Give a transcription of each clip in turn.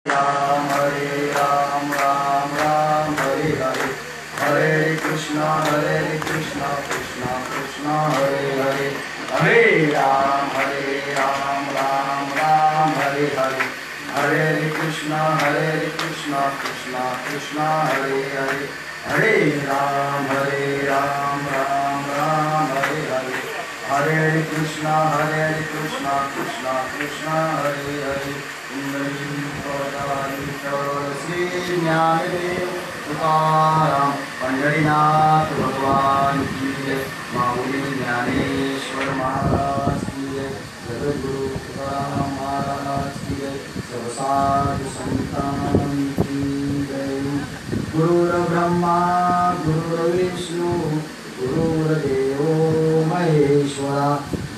राम राम राम हरे हरे, हरे कृष्णा कृष्णा कृष्णा हरे हरे, हरे राम राम हरे हरे, हरे कृष्णा कृष्णा कृष्णा हरे हरे, हरे राम राम हरे हरे, हरे कृष्णा कृष्णा कृष्णा हरे हरे। श्री ज्ञानदेव तुकाराम पंढरीनाथ भगवान की जय, माऊली ज्ञानेश्वर महाराज की जय, जगद्गुरु तुकाराम महाराज की जय, सब साधु संतान की जय। गुरुर्ब्रह्मा गुरुर्विष्णु गुरुर्देवो महेश्वरा,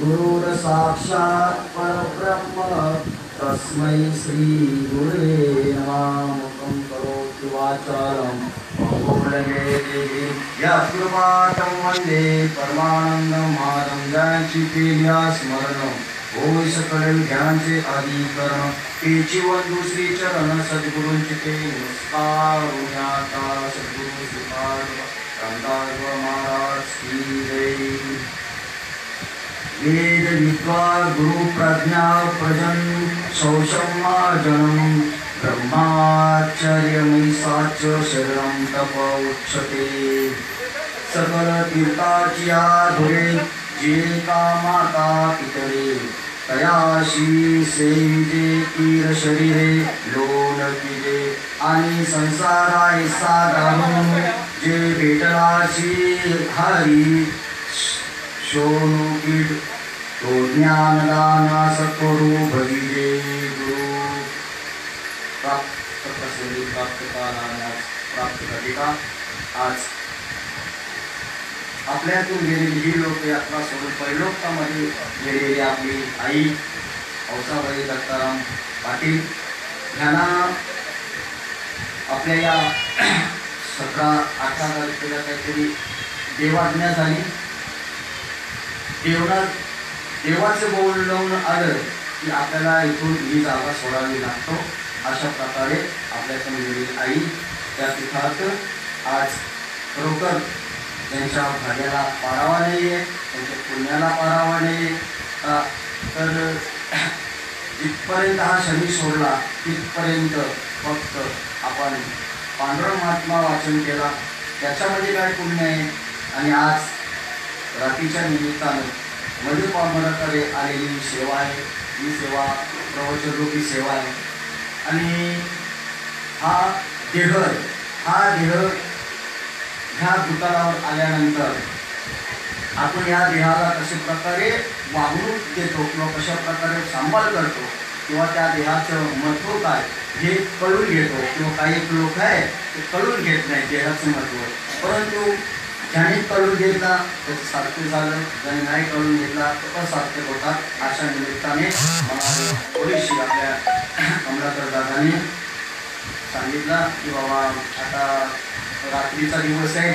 गुरुर्साक्षात् परब्रह्म तस्मै श्री गुरुवे नमः। मुखं करोति वाचालं महोदये देवी यत्कृपातं वन्दे परमानन्दं माधवं, ज्ञानाची केल्या स्मरणं होय सकल ज्ञानचे अधिकरण, तेची वंदू श्री चरण सद्गुरूंचे ते नमस्कार आता सद्गुरु श्रीपाद रामदास महाराज की जय। वेद विद्वा गुरु प्रज्ञा प्रजन शौचम मार्जनम, ब्रह्माचर्यमयी साच शरणं तप उच्यते। सकल तीर्थाची आधुरे जे का माता पितरे, तयाशी सेविते तीर शरीरे लोण पिजे, आणि संसाराय साधारून जे भेटलाशी हरी शोणू कीड, तो ज्ञानदाना सत्वरू भविजे गुरु। प्राप्त घटिका आज आपल्यातून गेलेली ही लोकयात्रा सोडून पैलोक्तामध्ये गेलेली आपली आई औसाबाई दत्ताराम पाटील यांना आपल्या या 17-18 तारखेला काहीतरी देवाज्ञा झाली। देवाचे बोलवून आलं की आपल्याला इथून ही जागा सोडावी लागतो। अशा प्रकारे आपल्यातून गेलेली आई त्या पीठात आज खरोखर त्यांच्या भाग्याला पारावा नाही आहे, त्यांच्या पुण्याला पारावा नाही आहे। तर जिथपर्यंत हा शनी सोडला तिथपर्यंत फक्त आपण पांडुरंग महात्मा वाचन केला, त्याच्यामध्ये काय पुण्य आहे। आणि आज रात्रीच्या निमित्तानं मधुपामराकडे आलेली सेवा आहे, ही सेवा प्रवचनरूपी सेवा आहे। आणि हा देह ह्या दुकानावर आल्यानंतर आपण या देहाला कशा प्रकारे वागणूक देतो किंवा कशा प्रकारे सांभाळ करतो किंवा त्या देहाचं महत्त्व काय हे कळून घेतो, किंवा काही लोक आहे ते कळून घेत नाही देहाचं महत्त्व, परंतु ज्याने कळून घेतला त्याचं सार्थक झालं, ज्याने नाही कळून घेतला तर असार्थक होता। अशा निमित्ताने मला थोडीशी आपल्या कमलाकर दादांनी सांगितलं की बाबा आता रात्रीचा दिवस आहे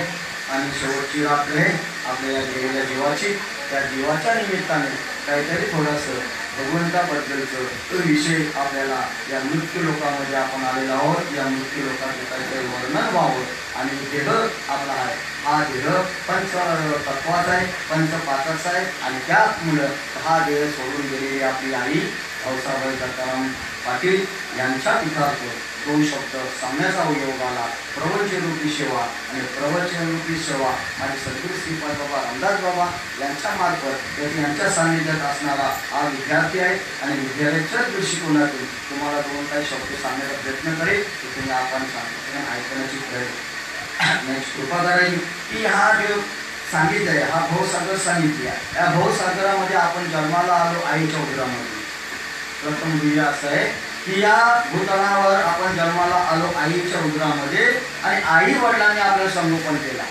आणि शेवटची रात्र आहे आपल्या या गेलेल्या जीवाची, त्या जीवाच्या निमित्ताने काहीतरी थोडंसं भगवंताबद्दलचं विषय आपल्याला या मृत्यू लोकांमध्ये आपण आलेलो आहोत, या मृत्यू लोकांचं काहीतरी वर्णन व्हावं। आणि देह आपला आहे, हा देह पंचतत्वाचा आहे, पंचपात्राचा आहे, आणि त्यामुळं हा देह सोडून गेलेली आपली आई औसाबाई दत्ताराम पाटील यांच्या पिठातून 2 शब्द सांगण्याचा योग आला, प्रवचनरूपी सेवा। आणि प्रवचनरूपी सेवा आणि सद्गुरू श्रीपाद बाबा रामदास बाबा यांच्या मार्फत यांच्या सान्निध्यात असणारा हा विद्यार्थी आहे। आणि विद्यार्थ्याच्याच दृष्टिकोनातून तुम्हाला 2 काही शब्द सांगण्याचा प्रयत्न करेल, की तुम्ही आपण सांगितलं ऐकण्याची कृपा करायची। की हा देव सांगितलं आहे, हा भवसागर सांगितले आहे, या भवसागरामध्ये आपण जन्माला आलो आईच्या उदरामध्ये। प्रथम ध्येय असं आहे की या भूतलावर आपण जन्माला आलो आईच्या उदरामध्ये, आणि आई वडिलांनी आपलं संगोपन केला।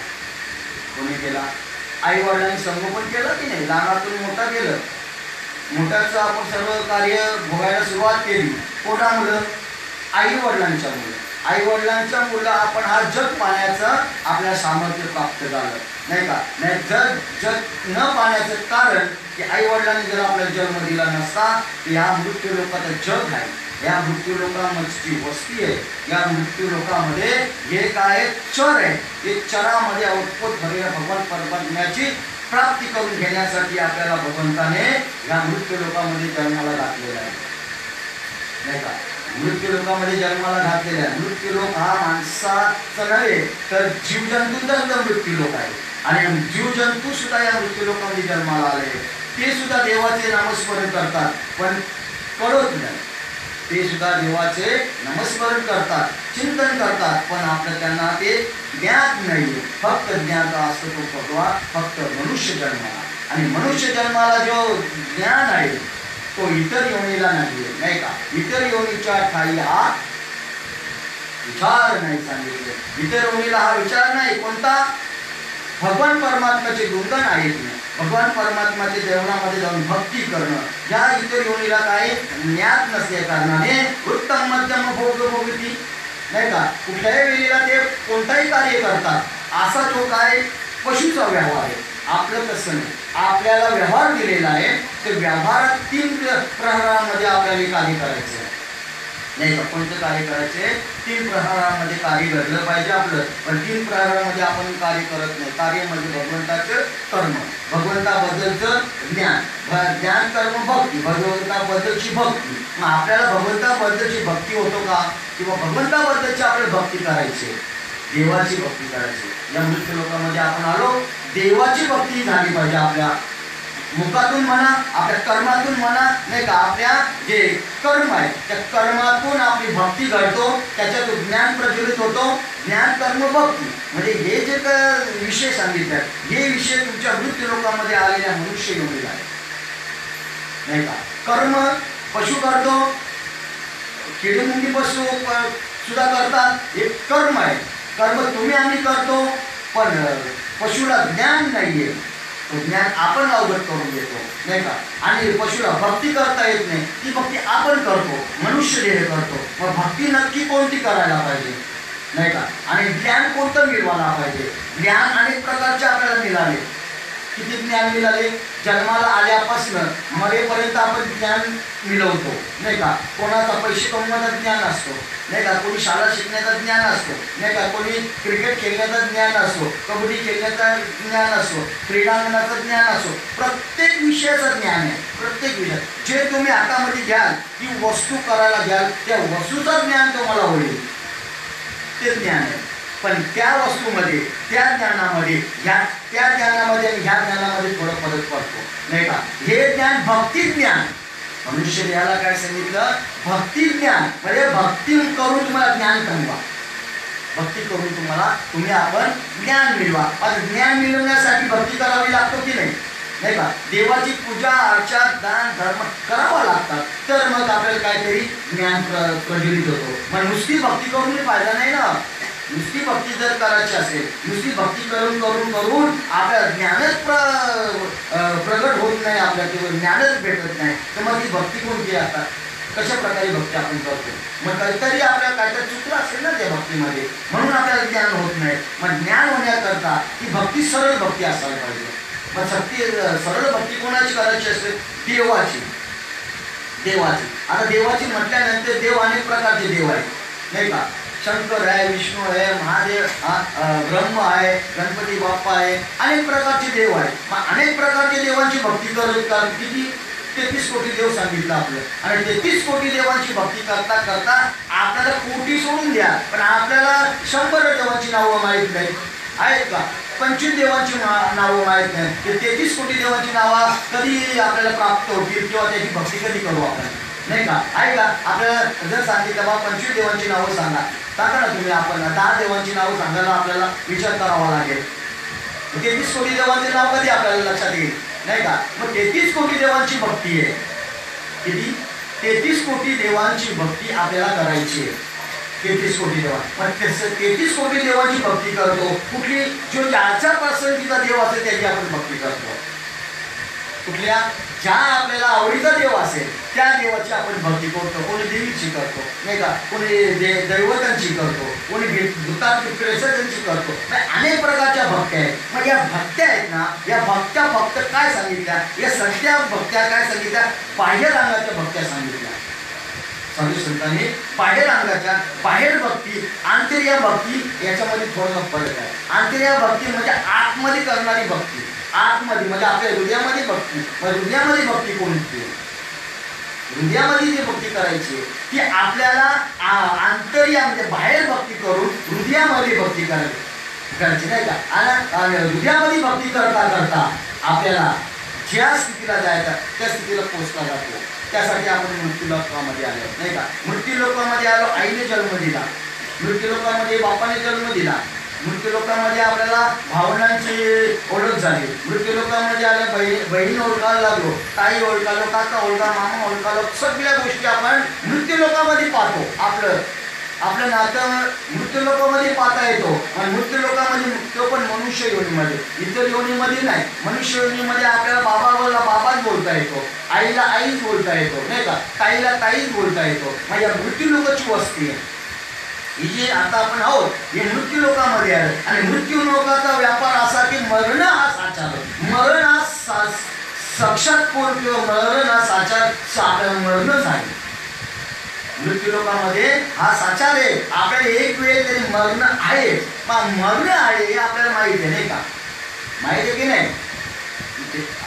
कोणी केला? आई वडिलांनी संगोपन केलं की नाही? लहानातून मोठा केलं, मोठ्याचं आपण सर्व कार्य भोगायला सुरुवात केली कोणामुळं? आई वडिलांच्या मुलं। आई वडिलांच्या मुलं आपण हा जग पाहण्याचं आपल्या सामर्थ्य प्राप्त झालं नाही का? नाही जग न पाहण्याचं कारण की आई वडिलांनी जर आपल्याला जन्म दिला नसता तर ह्या मृत्यू लोकांचं जग आहे, या मृत्यू लोकांची वस्ती आहे. या मृत्यू लोकांमध्ये हे काय चर आहे, हे चरामध्ये उत्पोत भरलेल्या भगवान परमात्म्याची प्राप्ती करून घेण्यासाठी आपल्याला भगवंताने या मृत्यू लोकांमध्ये जन्माला घातलेला आहे, नाही का. मृत्यू लोकांमध्ये जन्माला घातलेला आहे. मृत्यू लोक हा माणसाचा नव्हे तर जीवजंतूंचा मृत्यू लोक आहे. आणि जीवजंतू सुद्धा या मृत्यू लोकांमध्ये जन्माला आले. ते सुद्धा देवाचे नामस्मरण करतात पण कळत नाही. ते सुद्धा देवाचे नामस्मरण करतात, चिंतन करतात, पण आपलं त्यांना ते ज्ञान नाही. फक्त ज्ञान असतो तो भगवा फक्त मनुष्य जन्माला. आणि मनुष्य जन्माला जो ज्ञान आहे तो इतर योनीला नाही, नाही का. इतर योनीच्या ठाई हा विचार नाही सांगितले. इतर योनीला हा विचार नाही. कोणता? भगवान परमात्म्याचे गुणगान आहेत नाही. भगवान परमात्म्याच्या देवळामध्ये जाऊन भक्ती करणं. या इतर योनीला काही ज्ञात नसल्या कारणाने उत्तम मध्यम भोग भोगती, नाही का. कुठल्याही वेळेला ते कोणताही कार्य करतात. असा जो काय पशुचा व्यवहार आहे. आपलं तसं नाही. आपल्याला व्यवहार दिलेला आहे. ते व्यवहारात 3 प्रहरामध्ये आपल्याला कार्य करायचं आहे, नाही का. कोणतं कार्य करायचे? 3 प्रहरामध्ये कार्य घडलं पाहिजे आपलं. पण 3 प्रहरामध्ये आपण कार्य करत नाही. कार्य म्हणजे भगवंताचं कर्म, भगवंताबद्दलचं ज्ञान, ज्ञान कर्म भक्ती, भगवंताबद्दलची भक्ती. मग आपल्याला भगवंताबद्दलची भक्ती होतो का? किंवा भगवंताबद्दलची आपल्याला भक्ती करायची, देवाची भक्ती करायची. या मृत्यू लोकांमध्ये आपण आलो, देवाची भक्ती झाली पाहिजे. आपल्या मुखातून म्हणा, आपल्या कर्मातून म्हणा, नाही का. आपल्या जे कर्म आहे त्या कर्मातून आपली भक्ती घडतो, त्याच्यातून ज्ञान प्रज्वलित होतो. ज्ञान कर्म भक्ती म्हणजे हे जे विषय सांगितले हे विषय तुमच्या मृत्यू लोकांमध्ये आलेल्या मनुष्य योनीला आहे, नाही का. कर्म पशु करतो, किडीमुंगी पशु सुद्धा करतात. हे कर्म आहे. कर्म तुम्ही आम्ही करतो, पण पशुला ज्ञान नाहीये. ज्ञान आपण अवगत करून घेतो, नाही का. आणि पशुला भक्ती करता येत नाही, ती भक्ती आपण करतो, मनुष्य देह करतो. मग भक्ती नक्की कोणती करायला पाहिजे, नाही का. आणि ज्ञान कोणतं मिळवायला पाहिजे? ज्ञान अनेक प्रकारचे आपल्याला मिळाले. किती ज्ञान मिळाले? जन्माला आल्यापासून मरेपर्यंत आपण ज्ञान मिळवतो, नाही का. कोणाचा पैसे कमवण्याचं ज्ञान असतो, नाही का. कोणी शाळा शिकण्याचं ज्ञान असतो, नाही का. कोणी क्रिकेट खेळण्याचं ज्ञान असतो, कबड्डी खेळण्याचं ज्ञान असतो, क्रीडांगणाचं ज्ञान असतो. प्रत्येक विषयाचं ज्ञान आहे. प्रत्येक विषय जे तुम्ही हातामध्ये घ्याल, ती वस्तू करायला घ्याल, त्या वस्तूचं ज्ञान तुम्हाला होईल, ते ज्ञान आहे. पण त्या वस्तूमध्ये, त्या ज्ञानामध्ये, त्या ज्ञानामध्ये आणि ह्या ज्ञानामध्ये थोडं फरक पडतो, नाही का. हे ज्ञान भक्ती ज्ञान. मनुष्य देहाला काय सांगितलं? भक्ती ज्ञान म्हणजे भक्ती करून तुम्हाला ज्ञान कमवा. भक्ती करून तुम्ही आपण ज्ञान मिळवा. आता ज्ञान मिळवण्यासाठी भक्ती करावी लागतो की नाही, नाही का. देवाची पूजा अर्चा दान धर्म करावा लागतात, तर मग आपल्याला काहीतरी ज्ञान प्रज्वलित होतो. मग नुसती भक्ती करून फायदा नाही ना. नुसती भक्ती जर करायची असेल, नुसती भक्ती करून करून करून आपल्याला ज्ञानच प्रगट होत नाही, आपल्या किंवा ज्ञानच भेटत नाही, तर मग ती भक्ती कोणती असतात? कशा प्रकारे भक्ती आपण करतो? मग काहीतरी आपल्याला काहीतरी चुकलं असेल ना त्या भक्तीमध्ये, म्हणून आपल्याला ज्ञान होत नाही. मग ज्ञान होण्याकरता ती भक्ती सरळ भक्ती असायला पाहिजे. मग सरळ भक्ती कोणाची करायची असते? देवाची. देवाची. आता देवाची म्हटल्यानंतर देव अनेक प्रकारचे देव आहेत, नाही का. शंकर आहे, विष्णू आहे, महादेव, ब्रह्म आहे, गणपती बाप्पा आहे, अनेक प्रकारचे देव आहेत. मग अनेक प्रकारच्या देवांची भक्ती करत किती 33 कोटी देव सांगितलं आपलं. आणि 33 कोटी देवांची भक्ती करता करता आपल्याला कोटी सोडून द्या, पण आपल्याला 100 देवांची नावं माहीत नाहीत, आहेत का. 25 देवांची नावं माहीत नाही. ते 33 कोटी देवांची नावं कधी आपल्याला प्राप्त होतील किंवा त्याची भक्ती कधी करू आपण, नाही का. आहे का. आपल्याला जर सांगितलं बा 25 देवांची नावं सांगा ना तुम्ही, आपण 10 देवांची नावं सांगायला आपल्याला विचार करावा लागेल. 33 कोटी देवांचे नाव कधी आपल्याला लक्षात येईल, नाही का. मग 33 कोटी देवांची भक्ती आहे. किती? 33 कोटी देवांची भक्ती आपल्याला करायची आहे. 33 कोटी देवा. मग 33 कोटी देवांची भक्ती करतो. कुठली? जो ज्याच्या पसंतीचा देव असेल त्याची आपण भक्ती करतो. कुठल्या? ज्या आपल्याला आवडीचा देव असेल त्या देवाची आपण भक्ती करतो. कोणी देवीची करतो, नाही का. कोणी दैवतांची करतो, कोणी भूतांची प्रेषकांची करतो. अनेक प्रकारच्या भक्त्या आहेत. मग या भक्त्या आहेत ना, या भक्त्या फक्त काय सांगितल्या? या सगळ्या भक्त्या काय सांगितल्या? बाह्य रंगाच्या भक्त्या सांगितल्या. साधू संतांनी बाहेर अंगाच्या बाहेर भक्ती आंतर्या भक्ती याच्यामध्ये थोडासा फरक आहे. आंतर्या भक्ती म्हणजे आतमध्ये करणारी भक्ती, आतमध्ये म्हणजे आपल्या हृदयामध्ये भक्ती. हृदयामध्ये भक्ती कोणती? हृदयामध्ये जी भक्ती करायची ती आपल्याला आंतर्या म्हणजे बाहेर भक्ती करून हृदयामध्ये भक्ती करायची नाही का. आणि हृदयामध्ये भक्ती करता करता आपल्याला ज्या स्थितीला जायचं त्या स्थितीला पोहोचला जातो. त्यासाठी आपण मृत्यूलोकामध्ये आलो नाही का. मृत्यूलोकामध्ये आलो, आईने जन्म दिला. मृत्यूलोकामध्ये बापाने जन्म दिला. मृत्यूलोकामध्ये आपल्याला भावनांची ओळख झाली. मृत्यूलोकामध्ये आल्या बहीण ओळखायला लागलो, ताई ओळखालो, काका ओळखा, मामा ओळखालो. सगळ्या गोष्टी आपण मृत्यूलोकामध्ये पाहतो. आपलं नातं मृत्यूलोकामध्ये पाहता येतो. आणि मृत्यूलोकामध्ये तो पण मनुष्य योनीमध्ये, इतर योनीमध्ये नाही. मनुष्य योनीमध्ये आपल्याला बाबाला बाबाच बोलता येतो, आईला आईच बोलता येतो नाही का, ताईला ताईच बोलता येतो. म्हणजे मृत्यूलोकाची वस्ती आहे ही जी आता आपण आहोत हे मृत्यूलोकामध्ये आहे. आणि मृत्यूलोकाचा व्यापार असा की मरण हा साचार, मरण हा साक्षात कोण किंवा मरण हा साचार मरणच आहे. मृत्यूलोकामध्ये हा साचार आहे. आपल्याला एक वेळ तरी मरण आहे, पण मरण आहे हे आपल्याला माहिती आहे नाही का, माहिती आहे की नाही.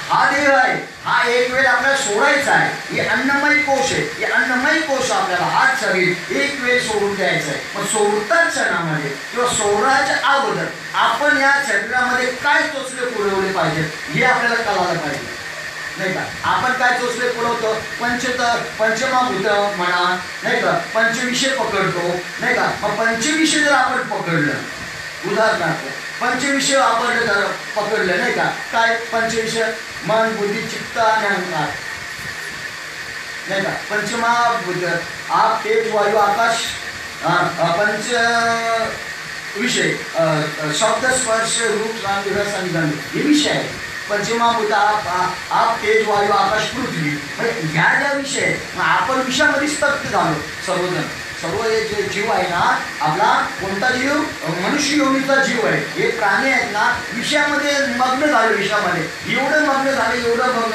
हा देह आहे, हा एक वेळ आपल्याला सोडायचा आहे. हे अन्नमय कोश आहे, हे अन्नमय कोश आपल्याला हा शरीर एक वेळ सोडून द्यायचं आहे. मग सोडताच क्षणामध्ये किंवा सोडायच्या अगोदर आपण या शरीरामध्ये काय टोचले पुरवले पाहिजे हे आपल्याला कळायला पाहिजे नाही का. आपण काय टोचले पुरवतो, पंचमहाभूत म्हणा नाही का, पंचविषय पकडतो नाही का. मग पंचविषय जर आपण पकडलं, उदाहरणार्थ पंचविषय आपण जर पकडलं नाही का, काय पंचविषय मन बुद्धी चित्त आणि अहंकार नाही का. पंचमहाभूत आप तेज वायू आकाश, पंच विषय शब्द स्पर्श रूप रस आणि गंध हे विषय आहे. पंचमहाभूत आप तेज वायू आकाश पृथ्वी म्हणजे ह्या ज्या विषय आपण विषयामध्ये स्तब्ध झालो. सर्व हे जे जीव आहे ना, आपला कोणता जीव, मनुष्य योनीचा जीव आहे. हे प्राणी आहेत ना विषयामध्ये मग्न झाले. विषयामध्ये एवढं मग्न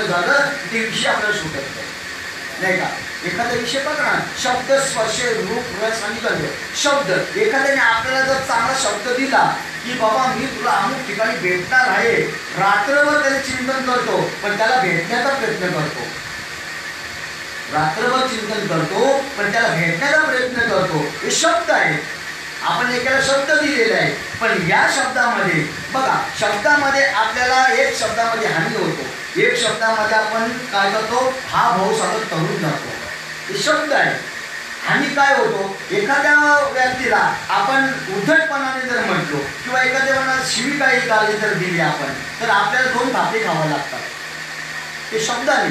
झालं ते विषय आपल्याला सुटत नाही का. एखादा विषय पकडा, शब्द स्पर्श रूप रस आणि गंध. शब्द एखाद्याने आपल्याला जर चांगला शब्द दिला की बाबा मी तुला अमुक ठिकाणी भेटणार आहे, रात्रभर त्याने चिंतन करतो पण त्याला भेटण्याचा प्रयत्न करतो. रात्रभर चिंतन करतो पण त्याला भेटण्याचा प्रयत्न करतो. हे शब्द आहे. आपण एकाला शब्द दिलेला आहे, पण या शब्दामध्ये बघा, शब्दामध्ये आपल्याला एक शब्दामध्ये हानी होतो, एक शब्दामध्ये आपण काय करतो, हा भावसागर तरुण जातो. हे शब्द आहे. हानी काय होतो, एखाद्या व्यक्तीला आपण उद्धटपणाने जर म्हटलो किंवा एखाद्या शिवीगाळी गाळी जर दिली आपण, तर आपल्याला 2 थापे खावं लागतात. ते शब्दाने.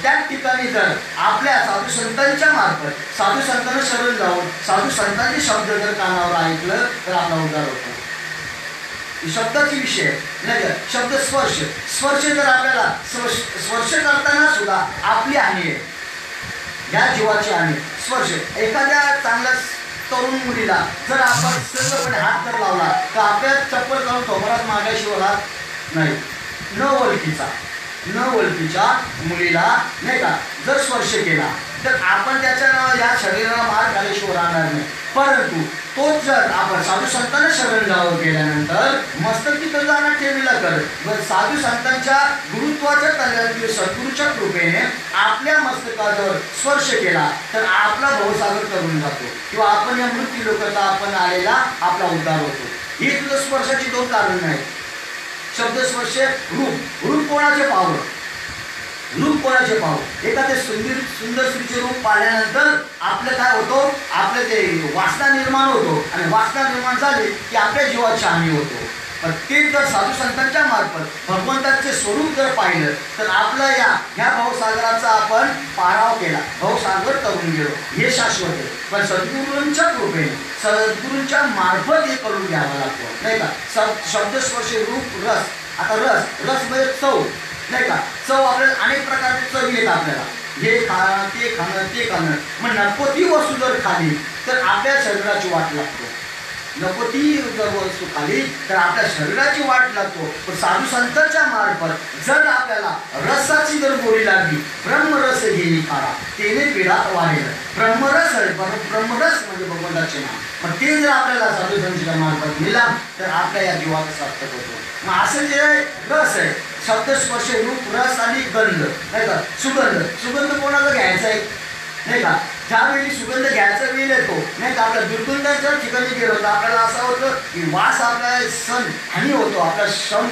त्याच ठिकाणी जर आपल्या साधू संतांच्या मार्फत साधू संतांना शरण जाऊन साधू संतांचे शब्द जर कानावर ऐकलं तर आपला उद्धार होतो. शब्दाचे विषय नाही का. शब्द स्पर्श जर आपल्याला स्पर्श करताना सुद्धा आपली हानी आहे, या जीवाची हानी. स्पर्श एखाद्या चांगल्या तरुण मुलीला जर आपण सर्वपणे हात जर लावला तर आपल्या चप्पल काढून थोबरात मागाशिवाय नाही. न ओळखीच्या मुलीला नाही का जर स्पर्श केला तर आपण त्याच्या या शरीराला मार घाल्याशिवाय राहणार नाही. परंतु तोच जर आपण साधू संतांना शरण जावं केल्यानंतर मस्तक तिथं जाणार ठेवीला कर साधू संतांच्या गुरुत्वाच्या कल्याण सद्गुरूच्या कृपेने आपल्या मस्तकावर स्पर्श केला तर आपला भवसागर करून जातो किंवा आपण या मृत्यू लोकांचा आपण आलेला आपला उद्धार होतो. ही तुझं स्पर्शाची 2 कारण आहेत. शब्द स्पर्श, रूप कोणाचे पाहावं, रूप कोणाचे पाहावं. एखादे सुंदर स्त्रीचे रूप पाहिल्यानंतर आपलं काय होतो, आपलं ते वासना निर्माण होतो आणि वासना निर्माण झाली की आपल्या जीवाची हानी होतो. पण ते जर साधू संतांच्या मार्फत भगवंताचे स्वरूप जर पाहिलं तर आपलं ह्या भावसागराचा आपण पाराव केला, भावसागर करून गेलो. हे शाश्वत आहे. पण सद्गुरूंच्या कृपेने सद्गुरूंच्या मार्फत हे करून घ्यावं लागतो नाही का. शब्द स्पर्श रूप रस. आता रस म्हणजे चव नाही का. चव आपल्याला अनेक प्रकारचे चव येत आपल्याला, हे खाणं ते खाणं. मग नको ती वस्तू जर खाली तर आपल्या शरीराची वाट लागतो. नको ती जर वस्तू खाली तर आपल्या शरीराची वाट लागतो. पण साधू संतांच्या मार्फत जर आपल्याला रसाची जर गोडी लागली, ब्रह्मरस घेई खारा तेने पिढा वाढेल. ब्रह्मरस म्हणजे भगवंताचे नाम. मग ते जर आपल्याला साधू संतांच्या मार्फत मिळाला तर आपल्या या जीवाचा सार्थक होतो. मग असं जे रस आहे, शब्द स्पर्श रूप रस आणि गंध नाही का, सुगंध कोणाला घ्यायचा आहे नाही का. ज्यावेळी सुगंध घ्यायचा वेळ येतो नाही का, आपल्या दुर्गंधाच्या ठिकाणी गेलो तर आपल्याला असं होतं की वास आपला सण हानी होतो, आपला श्रम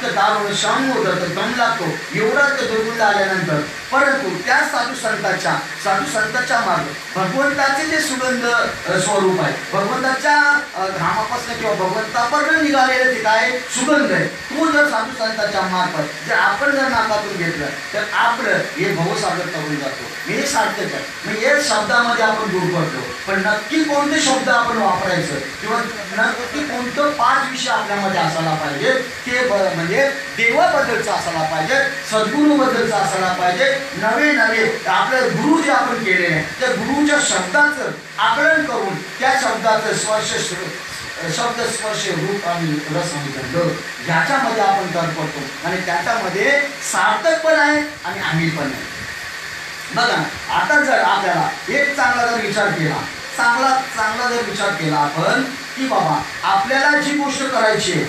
तर दार श्रम होतं, तर दम लागतो एवढा ते दुर्गंध आल्यानंतर. परंतु त्या साधू संतांच्या मार्ग भगवंताचे जे सुगंध स्वरूप आहे, भगवंताच्या घामापासून किंवा भगवंतापर्यंत निघालेलं ते काय सुगंध आहे, तो जर साधू संतांच्या मार्फत जर आपण जर नाकातून घेतलं तर आपलं हे भवसागर करून जातो. हे सार्थक आहे. म्हणजे या शब्दामध्ये आपण दूर पडतो, पण नक्की कोणते शब्द आपण वापरायचं किंवा नक्की कोणतं 5 विषय आपल्यामध्ये असायला पाहिजे, ते म्हणजे देवाबद्दलचा असायला पाहिजे, सद्गुरूबद्दलचा असायला पाहिजे. नवे आपले गुरु जे आपण केलेले आहे त्या गुरुच्या शब्दाचं आकलन करून त्या शब्दाचं शब्द स्पर्श रूप आणि रस आणि गंध ह्याच्यामध्ये आपण तर पडतो आणि त्याच्यामध्ये सार्थक पण आहे आणि आम्ही पण आहे. बघा आता जर आपल्याला एक चांगला जर विचार केला आपण की बाबा आपल्याला जी गोष्ट करायची आहे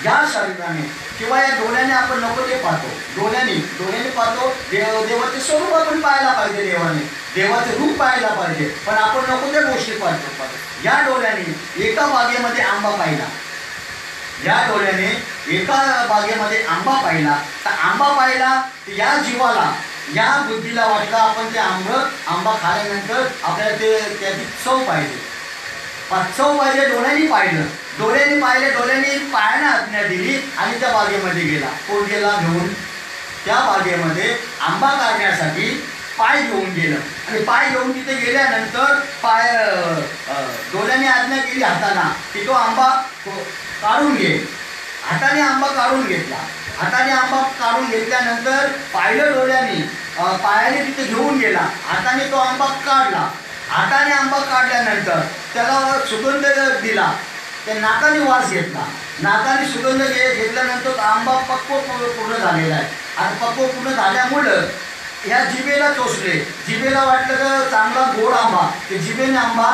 या शरीराने किंवा या डोळ्याने आपण नको ते पाहतो, डोळ्याने पाहतो, देवाचे स्वरूप आपण पाहायला पाहिजे, देवाचे रूप पाहायला पाहिजे, पण आपण नको त्या गोष्टी पाहतो. या डोळ्याने एका बागेमध्ये आंबा पाहिला, तर आंबा पाहिला तर या जीवाला या बुद्धीला वाटलं आपण ते आंबा खाल्यानंतर आपल्याला त्याची चव पाहिजे. डोळ्यांनी पायाने आज्ञा दिली आणि त्या बागेमध्ये गेला. कोण गेला घेऊन? त्या बागेमध्ये आंबा काढण्यासाठी पाय घेऊन गेलं आणि पाय घेऊन तिथे गेल्यानंतर डोळ्याने आज्ञा केली हाताना की तो आंबा काढून घे. हाताने आंबा काढून घेतल्यानंतर पाहिलं डोळ्याने, पायाने तिथे घेऊन गेला, हाताने तो आंबा काढला. हाताने आंबा काढल्यानंतर त्याला सुगंध दिला, त्या नाकाने वास घेतला, नाकाने सुगंध घेतल्यानंतर आंबा पक्व पूर्ण झालेला आहे. आणि पक्व पूर्ण झाल्यामुळं ह्या जिभेला चोचले, जिभेला वाटलं तर चांगला गोड आंबा, ते जिभेने आंबा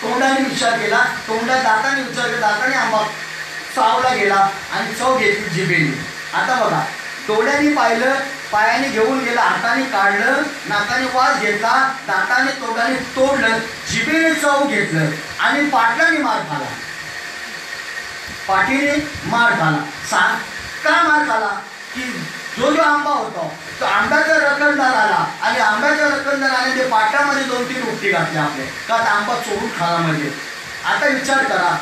तोंडाने विचार केला, दाताने विचार केला, दाताने आंबा चावला गेला आणि चव घेतली जिभेने. आता बघा डोळ्याने पाहिलं, पायाने घेऊन गेला, हाताने काढलं, नाकाने वास घेतला, दाताने तोंडाने तोडलं, जिभेने चव घेतलं आणि पाटीने मार खाला. का मार खाला? की जो आंबा होता तो आंब्याचा रखणदार आला आणि आंब्याच्या रखणदाराने ते पाटामध्ये 2-3 उपटी घातले आपले का आंबा चोरून खाला. म्हणजे आता विचार करा,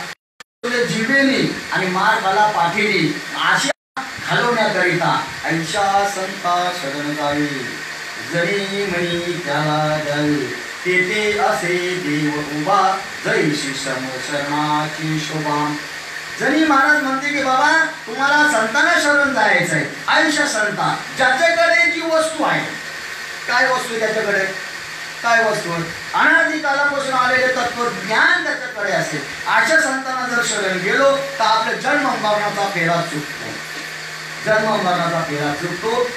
जिभेने आणि मार खाला पाठीने, अशी घालवण्याकरिता ऐशा संता शरण जावी, जणी म्हणी त्याला द्यावी, तेथे असे देव उभा, जैशी शरणाची शोभा. जणी महाराज म्हणते की बाबा तुम्हाला संतांना शरण जायचं आहे. आयुष्य संता ज्याच्याकडे जी वस्तू आहे, काय वस्तू आहे त्याच्याकडे? काय वस्तू? अनादिकालापासून आलेले तत्वज्ञान त्याच्याकडे असेल. अशा संतांना जर शरण गेलो तर आपल्या जन्म मरणाचा फेरा चुकतो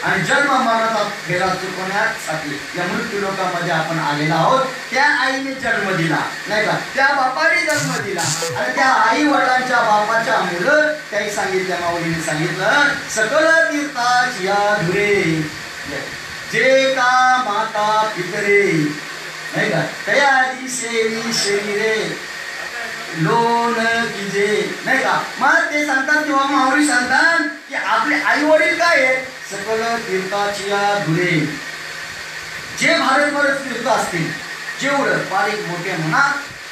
आणि जन्म मरणाचा फेरा चुकवण्यासाठी या मृत्यू लोकांमध्ये आपण आलेला आहोत. त्या आईने जन्म दिला नाही का, त्या बापाने जन्म दिला आणि त्या आई वडिलांच्या बापाच्या मुलं त्याही सांगितल्या, माऊलीने सांगितलं, सकल तीर्थाची या धुरे जे का माता पितरे नाही का, तया दिसेवी शरीरे लोन किजे नाही का. मग ते सांगतात किंवा माऊली सांगतात की आपले आई वडील काय आहेत? सकल तीर्थाची या धुरे, जे भारतभर तीर्थ असतील, जेवढं बारीक मोठे म्हणा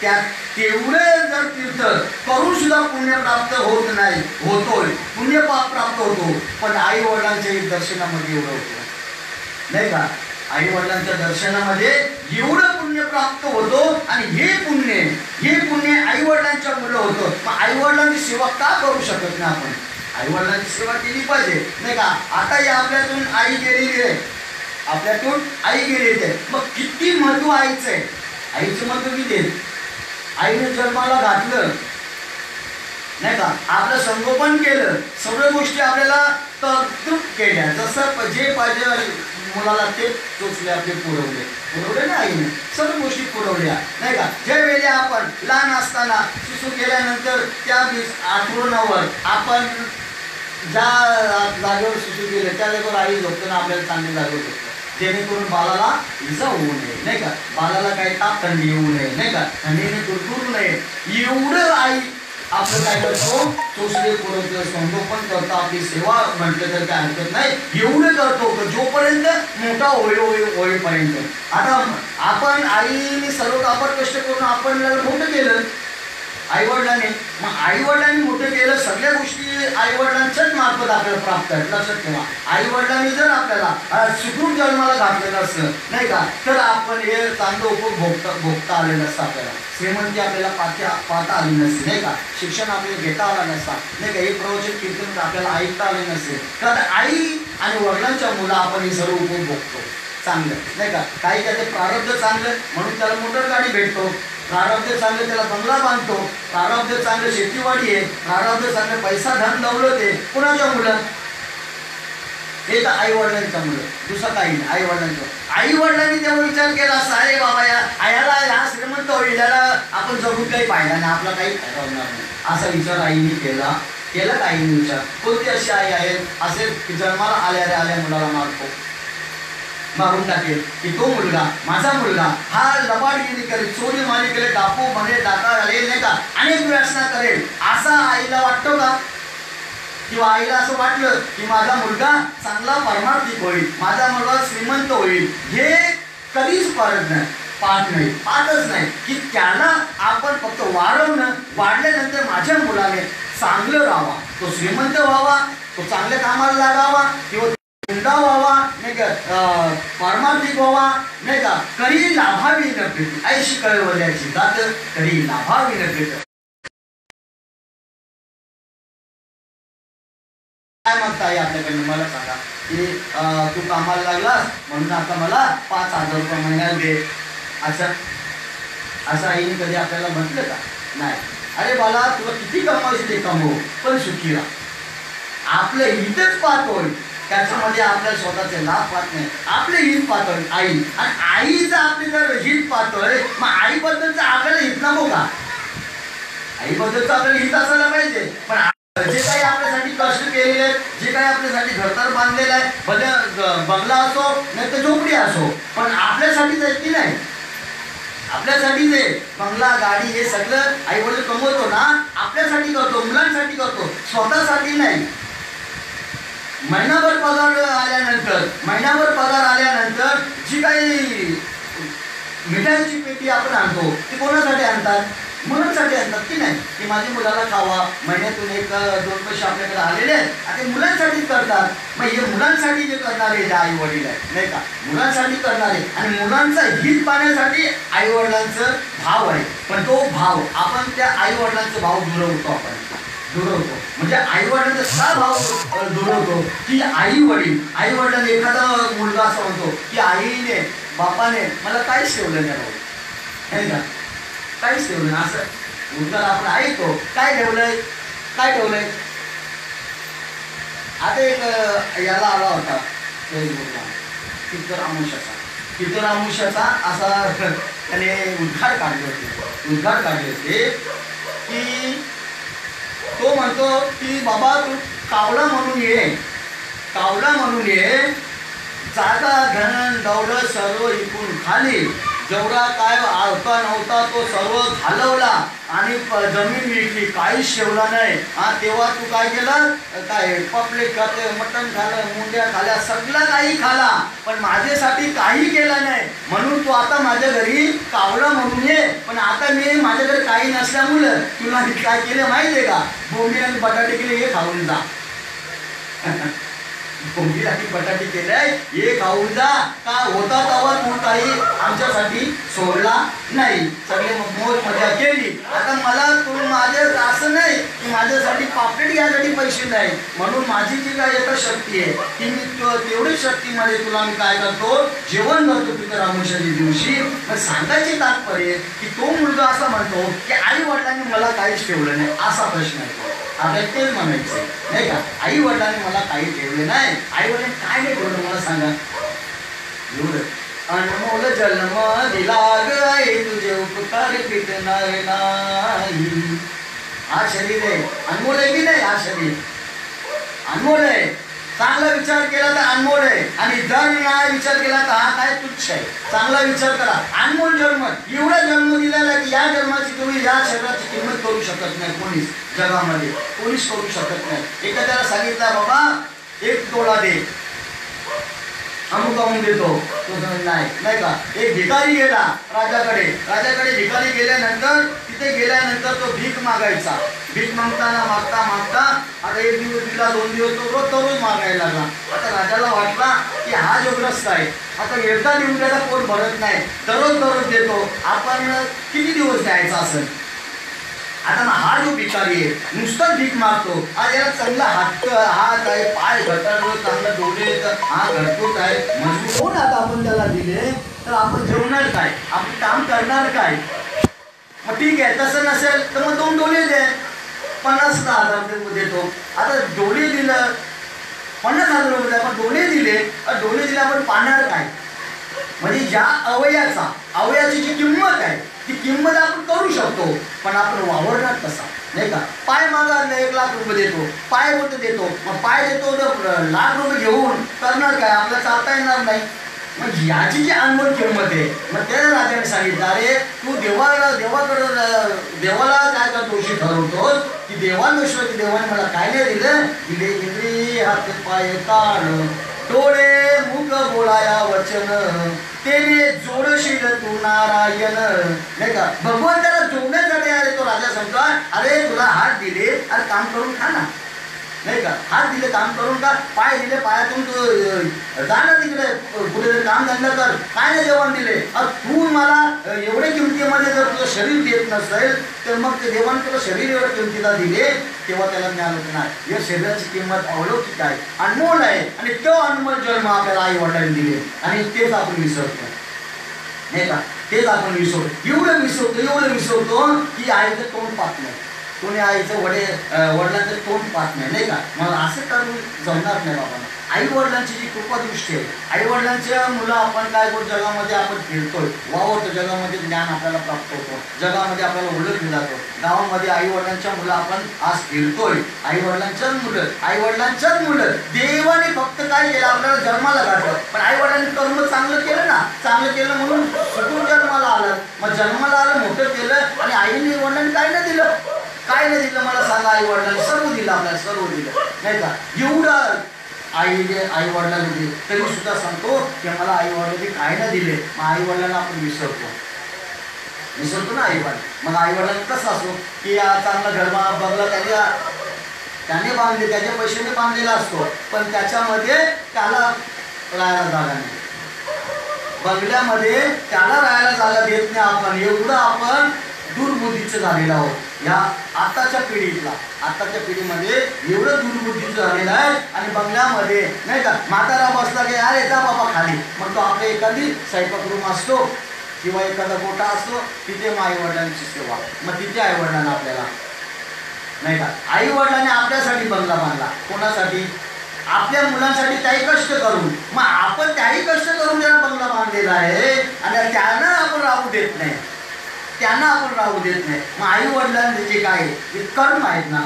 त्यात तेवढे जर तीर्थ करून सुद्धा पुण्य प्राप्त होत नाही, होतोय पुण्य प्राप्त होतो, पण आई वडिलांच्या दर्शनामध्ये एवढं होतं नाही का. आई वडिलांच्या दर्शनामध्ये एवढं पुण्य प्राप्त होतो आणि हे पुण्य आई वडिलांच्या मुलं होतं. मग आई वडिलांची सेवा का करू शकत नाही आपण? आई वडिलांची सेवा केली पाहिजे नाही का. आता या आपल्यातून आई गेलेली आहे, मग किती महत्व आईचं आहे? आईचं महत्व किती आहे? आईने जन्माला घातलं नाही का, आपलं संगोपन केलं, सगळ्या गोष्टी आपल्याला तरतूब केल्या, जसं जे पाहिजे मुलाला ते टोचले आपले पुरवले ना आईने, सर्व गोष्टी पुरवल्या नाही का. ज्या वेळी आपण लहान असताना सुसू केल्यानंतर त्या आठवणावर आपण ज्या जागेवर सुसू केलं त्या जागेवर आई झोपताना आपल्याला चांगली जागेवर झोपतं, जेणेकरून बाळाला इजा होऊ नये नाही का, बाळाला काही ताप थंडी येऊ नये नाही का, थंडीने कुरकुरू नये एवढं आई आपलं काय करतो, चोचले पुरवतो, संगोपन करतो, आपली सेवा म्हटलं तर काय हरकत नाही, एवढं करतो जोपर्यंत मोठा होईपर्यंत. आता आपण आईने सर्व कापड कष्ट करून आपण मोठं केलं आईवडिलांनी, मग आईवडिलांनी मोठं केलं, सगळ्या गोष्टी आईवडिलांच्याच मार्फत आपल्याला प्राप्त आहेत. लक्षात ठेवा, आईवडिलांनी जर आपल्याला सुखरूप जन्माला घातलेलं असतं नाही का, तर आपण हे चांगलं भोगता आलेलं असतं, आपल्याला श्रीमंती आपल्याला पाहता आली नसते नाही का, शिक्षण आपल्याला घेता आला नसता नाही का, हे प्रवचन कीर्तन आपल्याला ऐकता आले नसते. कारण आई आणि वडिलांच्या मुलं आपण हे सर्व भोगतो चांगलं नाही का. काही त्याचे प्रारब्ध चांगलं म्हणून त्याला मोटर गाडी भेटतो, प्रारब्ध चांगलं त्याला बंगला बांधतो, प्रारब्ध चांगलं शेतीवाडी आहे, प्रारब्ध चांगलं पैसा धन दौलत आहे. कुणाच्या मुलं? हे तर आई वडिलांच्या मुलं, दुसरं काही नाही. आई वडिलांनी तेव्हा विचार केला असं, अरे बाबा याला हा श्रीमंत होईल, याला आपण जगून काही फायदा नाही, आपला काही फायदा होणार नाही, असा विचार आईने केला का आईने विचार? कोणती अशी आई आहे असेल की जन्माला आल्या मुलाला मारून टाकेल की तो मुलगा माझा मुलगा हा लबाडगिरी करेल, चोरी मारी करेल, डाकू बने डाका घालेल नाही का, अनेक व्यसना करेल, असा आईला वाटतो का? किंवा आईला असं वाटलं की माझा मुलगा चांगला परमार्थिक होईल, माझा मुलगा श्रीमंत होईल, हे कधीच पाहतच नाही की त्याला आपण फक्त वाढल्यानंतर माझ्या मुलाने चांगलं राहावा, तो श्रीमंत व्हावा, तो चांगल्या कामाला लागावा किंवा हुंडा व्हावा नाही का, पारमार्थिक व्हावा नाही का, कधी लाभावी न भेट ऐशी कळवल्याची जात कधी लाभावी न भेट. काय मागता आई आपल्याकडनं मला सांगा की तू कामाला लागलास म्हणून आता मला 5,000 रुपये महिन्याला दे, असं आईने कधी आपल्याला म्हटलं का? नाही. अरे बाळा तुला किती कमायचे ते कमव पण सुखी राहा. आपलं हितच पाहतोय, त्याच्यामध्ये आपल्या स्वतःचे लाभ पाहत नाही, आपले हित पाहतोय आई, आणि आईचं आपले जर हित पाहतोय मग आईबद्दलचं आपल्याला हित नको का? आईबद्दलचं आपल्याला हित असायला पाहिजे. पण जे काही आपल्यासाठी कष्ट केलेले आहेत, जे काही आपल्यासाठी घरदार बांधलेलं आहे, भले बंगला असो नाही तर झोपडी असो, पण आपल्यासाठीच आहे की नाही? आपल्यासाठीच आहे. बंगला गाडी हे सगळं आई वडील कमवतो ना, आपल्यासाठी करतो, मुलांसाठी करतो, स्वतःसाठी नाही. महिनाभर पगार आल्यानंतर जी काही मिठाईची पेटी आपण आणतो ती कोणासाठी आणतात? मुलांसाठी आणतात की नाही, की माझ्या मुलाला खावा, महिन्यातून 1-2 पैसे आपल्याकडे आलेले आहेत आणि मुलांसाठीच करतात. मग हे मुलांसाठी जे करणारे जे आई वडील आहेत नाही का, मुलांसाठी करणारे आणि मुलांचा हित पाहण्यासाठी आई वडिलांचं भाव आहे. पण तो भाव आपण त्या आई वडिलांचा भाव दुरवतो म्हणजे आई वडिलांचा का भाव दुरवतो की आई वडिलांना एखादा मुलगा असं म्हणतो की आईने बापाने मला काहीच ठेवलं नाही भाऊ नाही का, काहीच ठेवलं नाही, असं मुलगा आपण ऐकतो. काय ठेवलंय? आता एक याला आला होता फेसबुकला कित्तर अमुष्याचा असा त्याने उद्घाट काढले होते की तो म्हणतो की बाबा तू कावला म्हणून ये, जागा धन दौलत सर्व इकून खाली, जेवढा काय आवता नव्हता तो सर्व घालवला आणि जमीन विकली, काहीच ठेवला नाही. तेव्हा तू काय केलं? काय पपलेट खाल्लं, मटण खाल्लं, मुंड्या खाल्ल्या, सगळं काही खाला, पण माझ्यासाठी काही केलं नाही. म्हणून तू आता माझ्या घरी कावला म्हणून ये. पण आता मी माझ्याकडे काही नसल्यामुळं तुला काय केलं माहिती आहे का? बोंबी आणि बटाटे केले, हे खाऊन जा. बोंबील आणि बटाटे केलंय, हे खाऊन जा. का होता तवा तू काही आमच्यासाठी सोडला नाही. सगळे मोज मजा केली. आता मला तू माझे असं नाही की माझ्यासाठी पापलेट घ्यायसाठी पैसे नाही, म्हणून माझी जी काय यथाशक्ती आहे ती मी तेवढी शक्तीमध्ये तुला मी काय करतो, जेवण करतो तुझ्या रामोशाच्या दिवशी. मग सांगायचे तात्पर्य की तो मुलगा असा म्हणतो की आई वडिलांनी मला काहीच ठेवलं नाही, असा प्रश्न आहे. आता तेच म्हणायचं नाही का, आई वडिलांनी मला काही ठेवले नाही, आई वडिलांनी काय नाही ठेवलं मला सांगा. एवढं अनमोल जन्म दिला ग आई, तुझे उपकार फिटणार नाही. हा शरीर आहे अनमोल आहे की नाही, हा शरीर अनमोल आहे. चांगला विचार केला तर अनमोल आहे, आणि जर नाही विचार केला तर हा काय तुच्छ आहे. चांगला विचार करा. अनमोल जन्म, एवढा जन्म दिलेला की या जन्माची तुम्ही या शरीराची किंमत करू शकत नाही. कोणीच जगामध्ये कोणीच करू शकत नाही. एखाद्याला सांगितलं बाबा एक तोळा दे, अमुक अमुक देतो, तो नाही का. एक भिकारी गेला राजाकडे भिकारी गेल्यानंतर तिथे गेल्यानंतर तो भीक मागायचा. भीक मागताना मागता मागता आता एक दिवस दिला, 2 दिवस, तो रोज मागायला लागला. आता राजाला वाटला की हा जो ग्रस्त आहे, आता एकदा देऊन त्याला पोट भरत नाही, दररोज देतो, आपण किती दिवस द्यायचा असेल. आता ना हा जो भिकारी आहे नुसतं भीक मागतो, आज याला चांगला हात आहे, पाय घटाडतो, चांगलं डोळे, हा घटतोच आहे, मजबूत होऊन आता आपण त्याला दिले तर आपण जेवणार काय, आपण काम करणार काय. मग ठीक आहे, तसं नसेल तर मग 2 डोळे दे, 50,000 देतो. आता डोळे दिलं 50,000 रुपये, आपण डोळे दिले आपण पाहणार काय. म्हणजे ज्या अवयाची जी किंमत आहे ती किंमत आपण करू शकतो, पण आपण वावरणार कसा नाही का. पाय मागायला 1 लाख रुपये देतो, पाय होतं देतो, मग पाय देतो तर लाख रुपये घेऊन करणार काय, आपल्याला चालता येणार नाही. मग याची जी अनमोल किंमत आहे, मग त्या राजाने सांगितलं अरे तू देवाला काय का दोषी ठरवतोस की देवाने मला काय नाही दिलं, दिले इंद्रिय हात पाय कान डोळे मुख बोलाया वचन, तेने जोडशील तू नारायण नाही का. भगवंताला जोडण्यासाठी अरे तो राजा सांगतो अरे तुला हात दिले, अरे काम करून खा ना नाही का. हात दिले काम करून का, पाय दिले पायातून तू जा ना तिकडे कुठे काम धंदा कर, काय नाही जेवण दिले. तू मला एवढ्या किमतीमध्ये जर तुझं शरीर देत नसेल तर मग ते देवाने तुला शरीर एवढ्या किमतीला दिले, तेव्हा त्याला ज्ञान होत नाही. या शरीराची किंमत अवलौकिक आहे, अनमोल आहे, आणि तो अनमोल जन्म आपल्याला आई वडिलांनी दिले, आणि तेच आपण विसरतो नाही का. तेच आपण एवढं विसरतो की आईचं तोंड पाहत नाही, कोणी आईचं वडिलांचं तोंड पाहत नाही का. मग असं करून जमणार नाही बाबा. आई वडिलांची जी कृपा दृष्टी आहे, आई वडिलांच्या मुलं आपण काय करतो, जगामध्ये आपण फिरतोय, वावरतो, जगामध्ये ज्ञान आपल्याला प्राप्त होतो, जगामध्ये आपल्याला ओळखलं जातो. गावामध्ये आई वडिलांच्या मुलं आपण आज फिरतोय, आई वडिलांच्याच मुलं देवाने फक्त काय केलं, आपल्याला जन्माला घातलं, पण आई वडिलांनी कर्म चांगलं केलं ना, चांगलं केलं म्हणून सुटून जन्माला आलं. मग जन्माला आलं, मोठं केलं, आणि आईने वडिलांनी काय नाही दिलं, मला सांगा. आई वडिलांनी सर्व दिलं, आपल्याला सर्व दिलं नाही का. एवढं आई वडिलांना दिले तरी सुद्धा सांगतो की मला आई वडिलांनी काय नाही दिले. मग आई वडिलांना आपण विसरतो ना आई वडील. मग आई वडिलांना कसं असो की चांगला घर बंगला त्याने बांधले, त्याच्या पैशाने बांधलेला असतो, पण त्याच्यामध्ये त्याला राहायला जागा नाही, बंगल्यामध्ये त्याला राहायला जागा देत नाही आपण. एवढं आपण दुर्बुद्धीचं झालेलं आहोत. या आताच्या पिढीमध्ये एवढं दुर्बुद्धीचं झालेलं आहे. आणि बंगल्यामध्ये नाही का म्हातारा बसला की अरे जा बाबा खाली, मग तो आपल्या एखादी स्वयंपाक रूम असतो किंवा एखादा गोठा असतो, तिथे मग आई वडिलांची सेवा, मग तिथे आई वडिलांना आपल्याला नाही का. आई वडिलांनी आपल्यासाठी बंगला बांधला, कोणासाठी, आपल्या मुलांसाठी त्याही कष्ट करून. मग आपण त्याही कष्ट करून त्याला बंगला बांधलेला आहे, आणि त्यांना आपण राहू देत नाही. मग आई वडिलांचे जे काय कर्म आहेत ना,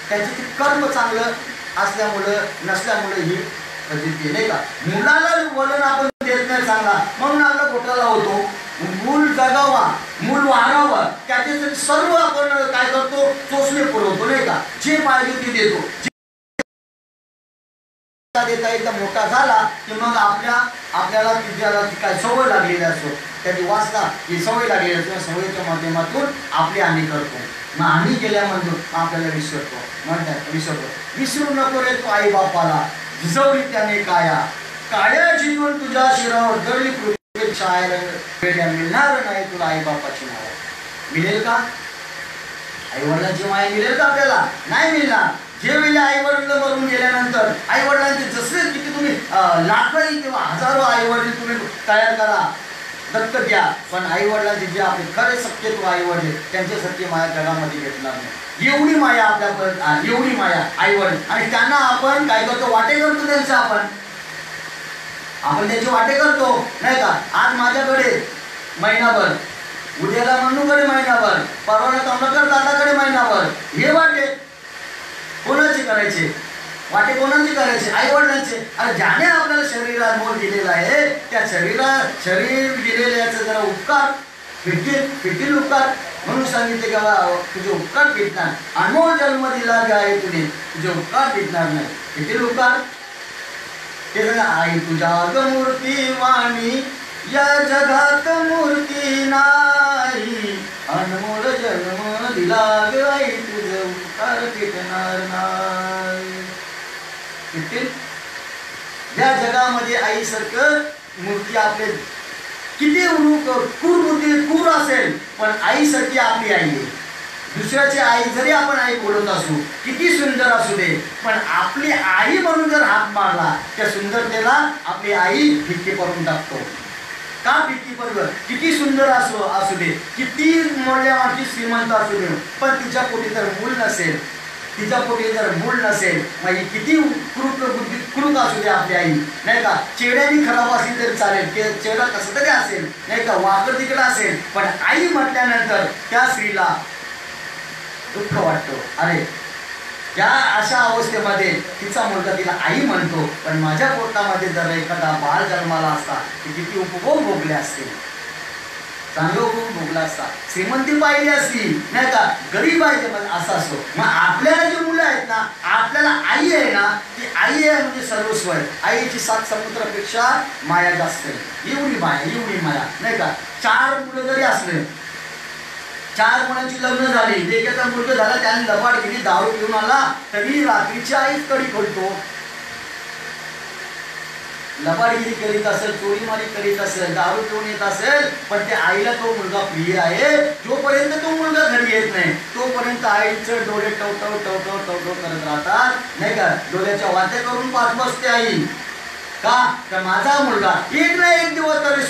त्यांचे ते कर्म चांगलं असल्यामुळं नसल्यामुळे ही प्रसिद्धी नाही का. मुलाला वलन आपण देत नाही चांगला, म्हणून आपला घोटाळा होतो. मूल जगावा, मूल वाढावं, त्याचे सर्व आपण काय करतो, चोचले पुरवतो नाही का. जे पाहिजे ते देतो. देता एकदा मोठा झाला की मग आपल्याला काय सवय लागलेली असतो, त्याची वासना ही सवय लागलेली असते, सवयीच्या माध्यमातून आपली हानी करतो. मग हानी केल्यामधून आपल्याला विसरतो. विसरू नको रे तो आई बापाला, झिजवली त्याने काया, काया जिंकून तुझ्या शिरावर दरली पृथ्वी छाया मिळणार नाही तुला आई बापाची माया. मिळेल का? आई वडिलांची माया मिळेल का आपल्याला? नाही मिळणार. जे वेळी आई वडील मरून गेल्यानंतर आई वडिलांचे जसे किती तुम्ही लाखोही किंवा हजारो आई वडील तुम्ही तयार करा, दत्त घ्या, पण आई वडिलांचे जे आपले खरे सत्य तो आई वडील त्यांच्यासारखी माया जगामध्ये भेटणार नाही. एवढी माया आपल्यापर्यंत, एवढी माया आई वडील. आणि त्यांना आपण काय करतो? वाटे करतो त्यांचं. आपण त्याचे वाटे करतो नाही का? आज माझ्याकडे महिनाभर, उद्याला मन्नूकडे महिनाभर, परवाला कमलाकर दादाकडे महिनाभर. हे वाटे कोणाचे करायचे? वाटे कोणाचे करायचे? आई वडिलांचे. अरे ज्याने आपल्याला शरीरात मोल दिलेला आहे त्या शरीर दिलेल्याचा जरा उपकार फिरतील उपकार म्हणून सांगितले का तुझे उपकार फिरणार. अनमोल जन्म दिला आहे तुझे, तुझे उपकार फिरणार नाही. फिरतील उपकार ते आई तुझ्या मूर्ती वाणी या जगात मूर्ती नाही. अनमोल जन्म दिला आई तुझे उपकार फिरणार नाही. या जगामध्ये आईसारखं मूर्ती आपले किती क्रूर असेल पण आईसारखी आपली आई आहे. दुसऱ्याची आई जरी आपण आई बोलत असू, किती सुंदर असू दे, पण आपली आई म्हणून जर हात मारला त्या सुंदरतेला आपली आई फिक्की करून टाकतो. का फिक्की करू? किती सुंदर असू दे, किती मोठ्यामाठी श्रीमंत असू दे, पण तिच्या पोटी जर मूल नसेल, तिच्या पोटी जर मूल नसेल, मग किती क्रूर असू दे आपली आई नाही का? चेहऱ्याने खराब असली तरी चालेल, चेहरा कसं तरी असेल नाही का, वाकड तिकडं असेल, पण आई म्हटल्यानंतर त्या स्त्रीला दुःख वाटतो. अरे त्या अशा अवस्थेमध्ये तिचा मुलगा तिला आई म्हणतो, पण माझ्या पोटामध्ये जर एखादा बाळ जन्माला असता ती किती उपभोग भोगले असते, चांगलं उपभोग भोगला असता, श्रीमंती पाहिली असती नाही का, गरीब आहे असं असो. मग आपल्याला जी मुलं आहेत ना, आपल्याला आई आहे ना, ती आई आहे म्हणजे सर्वस्व आहे. आईची 7 समुद्रापेक्षा माया जास्त आहे. एवढी माया नाही का? 4 मुलं जरी असले, 4 मुलांची लग्न झाली, एकाचा मुलगा झाला, त्याने लबाडगिरी दारू पिऊन आला तरी रात्रीची आईच कडी खोलतो. लबाडगिरी करीत असेल, चोरीमारी करीत असेल, दारू पिऊन येत असेल, पण त्या आईला तो मुलगा प्रिय आहे. जोपर्यंत तो मुलगा घरी येत नाही तोपर्यंत आईचं डोळे टवटव करत राहतात नाही का? डोळ्याच्या वाट्या करून पाच बसते आई. का? तर माझा मुलगा एक ना एक दिवस तरी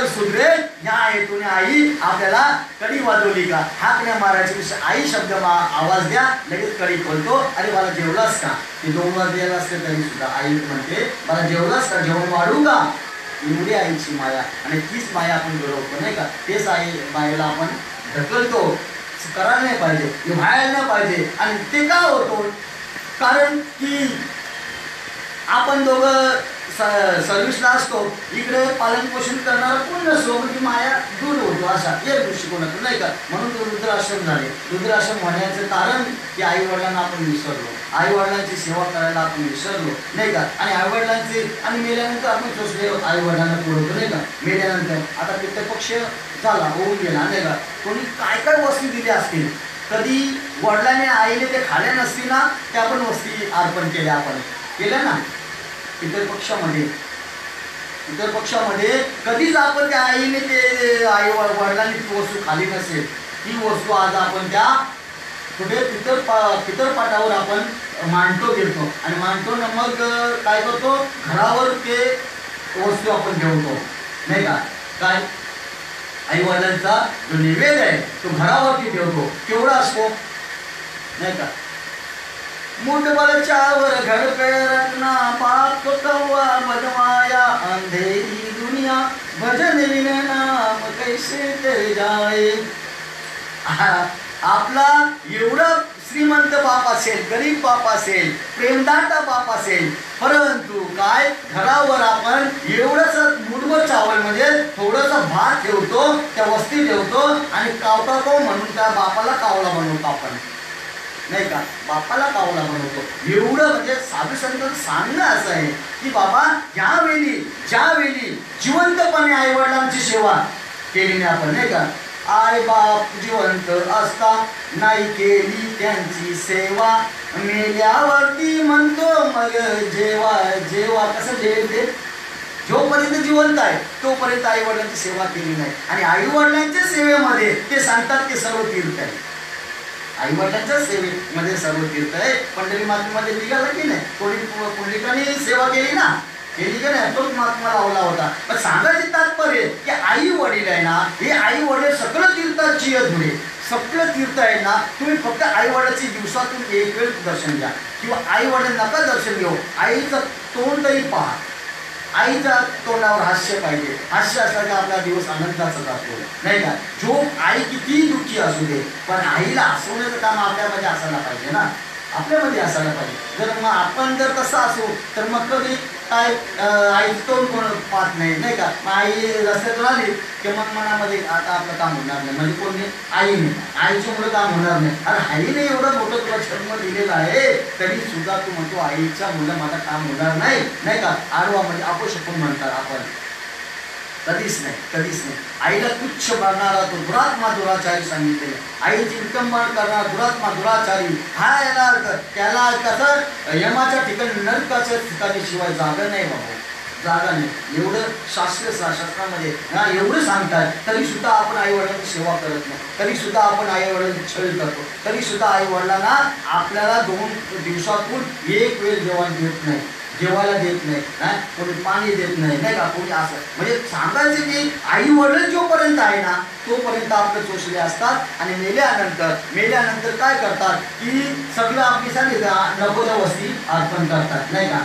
सुधरेल. या हेतूने आई आपल्याला कडी वाजवली का हाकण्या मारायची, आई शब्द आवाज द्या, लगेच कडी खोलतो. अरे मला जेवलास का? ते 2 वाजलेला असते तरी सुद्धा आई म्हणते मला जेवलास का, जेवण वाढू का? एवढी आईची माया. आणि तीच माया आपण घडवतो नाही का? तेच आई मायेला आपण ढकलतो, करायला नाही पाहिजे, व्हायला नाही पाहिजे. आणि ते का होतो? कारण की आपण दोघं सर्व्हिसला असतो, इकडे पालन पोषण करणारा कोण नसतो, म्हणजे माया दूर होतो असा एक दृष्टिकोनातून नाही का? म्हणून तो रुद्राश्रम झाले. रुद्राश्रम होण्याचं कारण की आई वडिलांना आपण विसरलो, आई वडिलांची सेवा करायला आपण विसरलो नाही का? आणि आई वडिलांचे आणि मेल्यानंतर आपण सोचले आई वडिलांना पुरवतो नाही का? मेल्यानंतर आता पितृपक्ष झाला, होऊन गेला नाही का? कोणी काय वस्तू दिली असतील, कधी वडिलांनी आईने ते खाल्या नसतील ना, त्या पण वस्तू अर्पण केल्या आपण केल्या ना. इतर पक्षामध्ये कधीच आपण त्या आईने ते आई वडिलांनी ती वस्तू खाली नसेल, ती वस्तू आज आपण त्या कुठे पितरपाटावर आपण मांडतो घेतो आणि मांडतो ना, मग काय करतो घरावर ते वस्तू आपण ठेवतो नाही का? काय आई वडिलांचा जो नैवेद्य आहे तो घरावरती ठेवतो. केवढा असतो नाही का? मुठभर चावर घर पे रखना, पाप कौवा बनवाया, अंधेरी दुनिया भजन बिन नाम कैसे ते जाए. आपला एवढा श्रीमंत बाप असेल, गरीब बाप असेल, प्रेमदाता बाप असेल, परंतु काय घरावर आपण एवढंच मुठभर चावल म्हणजे थोडंसं भात ठेवतो, त्या वस्ती ठेवतो आणि कावटा म्हणून त्या बापाला कावला बनवतो आपण नाही का? बापाला कावला बनवतो. एवढं म्हणजे साधू संत सांगणं असं आहे की बाबा ज्यावेळी जिवंतपणे आई वडिलांची सेवा केली नाही आपण नाही का? आई बाप जिवंत असता नाही केली त्यांची सेवा, मेल्यावरती म्हणतो मग जेवा जेवा. कसं जेवते? जोपर्यंत जिवंत आहे तोपर्यंत आई वडिलांची सेवा केली नाही. आणि आई वडिलांच्या सेवेमध्ये ते सांगतात ते सर्व तीर्थ आहे. आई वडिलांच्या सेवेमध्ये सर्व तीर्थ आहे. पंढरी मातेमध्ये निघाला की नाही? कोणी पुंडलिकाने सेवा केली ना, केली की नाही? तोच महात्मा लावला होता. पण सांगायचे तात्पर्य की आई वडील आहे ना, हे आई वडील सगळं तीर्थाची धुळे, सगळं तीर्थ आहे ना. तुम्ही फक्त आई वडिलाची दिवसातून एक वेळ दर्शन घ्या, किंवा आई वडील नका दर्शन घेऊ, आईचं तोंड तरी पहा. आईच्या तोंडावर हास्य पाहिजे. हास्य असला का आपला दिवस आनंदाचा जातो, नाही का? जो आई कितीही दुःखी असू दे, पण आईला हसवण्याचं काम आपल्यामध्ये असायला पाहिजे ना, आपल्यामध्ये असायला पाहिजे. जर मग आपण जर तसं असू तर मग कधी काय आईचं तोंड कोण पाहत नाही, नाही का? मग आई रस्त्यातून आली की मग मनामध्ये आता आपलं काम होणार नाही. म्हणजे कोणी आईने, आईच्या मुळे काम होणार नाही. अरे आईने एवढं मोठं तुला जन्म दिलेला आहे तरी सुद्धा तू म्हणतो आईच्या मुलं माझं काम होणार नाही, नाही का? आडवा म्हणजे अपशकुन म्हणतात आपण. कधीच नाही, कधीच नाही. आईला तुच्छ मानणारा तो दुरात्मा दुराचारी सांगितलेला. आईची विटंबना करणारा दुरात्मा दुराचारी हा याला त्याला कसं यमाच्या ठिकाणी नरकाच्या ठिकाणी शिवाय जागा नाही बाबा, जागा नाही. एवढं शास्त्रामध्ये एवढं सांगतात तरी सुद्धा आपण आई वडिलांची सेवा करत नाही, तरी सुद्धा आपण आई वडिलांची छळ करतो, तरी सुद्धा आई वडिलांना आपल्याला 2 दिवसातून एक वेळ जेवण देत नाही, जेवायला देत नाही, कोणी पाणी देत नाही, नाही का? कोणी असं म्हणजे सांगायचं की आई वडील जोपर्यंत आहे ना तोपर्यंत आपले चोचले असतात. आणि मेल्यानंतर काय करतात की सगळं आपली सांगितलं नकोल्या वस्ती अर्पण करतात, नाही का?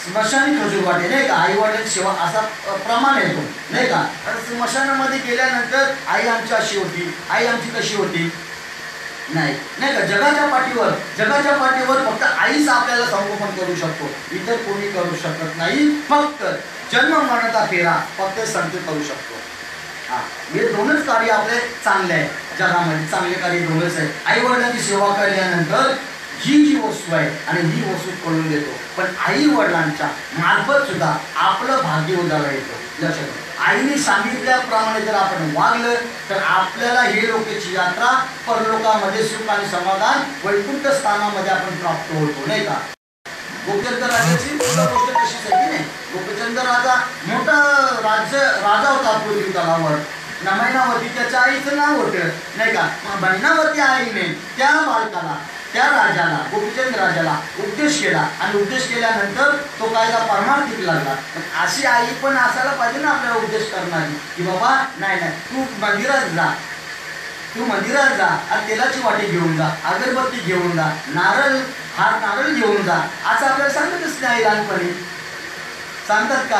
स्मशानी खजूर वाटे, नाही का? आई वडिलांची सेवा असा प्रमाण येतो, नाही का? स्मशानामध्ये गेल्यानंतर आई आमची अशी होती, आई आमची कशी होती, नाही, नाही का? जगाच्या पाठीवर फक्त आईच आपल्याला संगोपन करू शकतो, इतर कोणी करू शकत नाही. फक्त जन्म मरणाचा फेरा फक्त संत करू शकतो. हे 2च कार्य आपले चांगले आहे जगामध्ये, चांगले कार्य 2च आहे. आई वडिलांची सेवा केल्यानंतर ही जी वस्तू आहे आणि ही वस्तू कळून देतो, पण आई वडिलांच्या मार्फत सुद्धा आपलं भाग्य उजाळा येतो. लक्षात, आईने सांगितल्याप्रमाणे जर आपण वागलं तर आपल्याला हे लोकांची यात्रा परलोकामध्ये सुख आणि समाधान वैकुंठ स्थानामध्ये आपण प्राप्त होतो, नाही का? गोपचंद राजाची गोष्ट कशीच आहे की नाही? गोपचंद राजा मोठा राजा होता पृथ्वी तलावर. मैनावती त्याच्या आईचं नाव होतं, नाही का? मैनावती आईने त्या बालकाला, त्या राजाला, गोपीचंद राजाला उपदेश केला आणि उपदेश केल्यानंतर तो कायदा परमार्थिक लागला. अशी आई पण असायला पाहिजे ना आपल्याला उपदेश करणारी, की बाबा नाही नाही तू मंदिरात जा आणि तेलाची वाटी घेऊन जा, अगरबत्ती घेऊन जा, नारळ घेऊन जा, असं आपल्याला सांगतच नाही. लहानपणी सांगतात का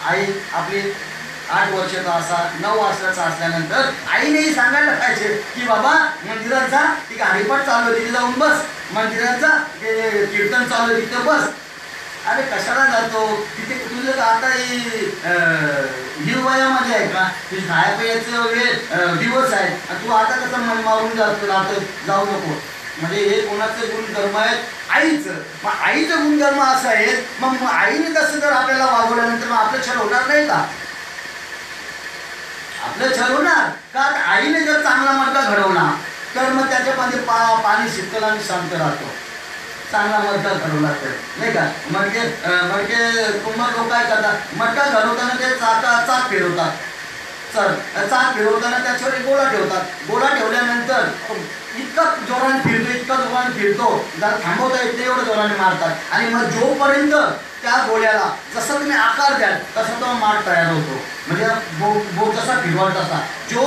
आई आपली 8 वर्षाचा असा 9 वर्षाचा असल्यानंतर आईनेही सांगायला पाहिजे की बाबा मंदिरात जा, ती हरिपाठ चालू आहे तिथे जाऊन बस, मंदिरात जा ते कीर्तन चालू आहे तिथे बस. अरे कशाला जातो तिथे? तुझं आता ही वयामध्ये आहे का? तुझी खायापियाचं वेळ दिवस आहे, तू आता कसं मन मारून जाऊ नको. म्हणजे हे कोणाचं गुणधर्म आहेत? आईचं. मग आईचं गुणधर्म असं आहे, मग आईने तसं जर आपल्याला वागवल्यानंतर मग आपलं छळ होणार नाही का? आपलं छळ होणार का? आईने जर चांगला मडका घडवला तर मग त्याच्यामध्ये पाणी शीतल आणि शांत राहतो. चांगला मडका घडवला तर, नाही का? मडके कुंभार लोक काय करतात, मडका घडवताना ते चाक फिरवतात. चाक फिरवताना त्याच्यावर एक गोळा ठेवतात. गोळा ठेवल्यानंतर इतका जोराने फिरतो जरा थांबवता येत नाही एवढं जोराने मारतात. आणि मग जोपर्यंत त्या गोळ्याला जसं तुम्ही आकार द्याल तसा तो मार तयार होतो. म्हणजे बोट जसा फिरवाल तसा जो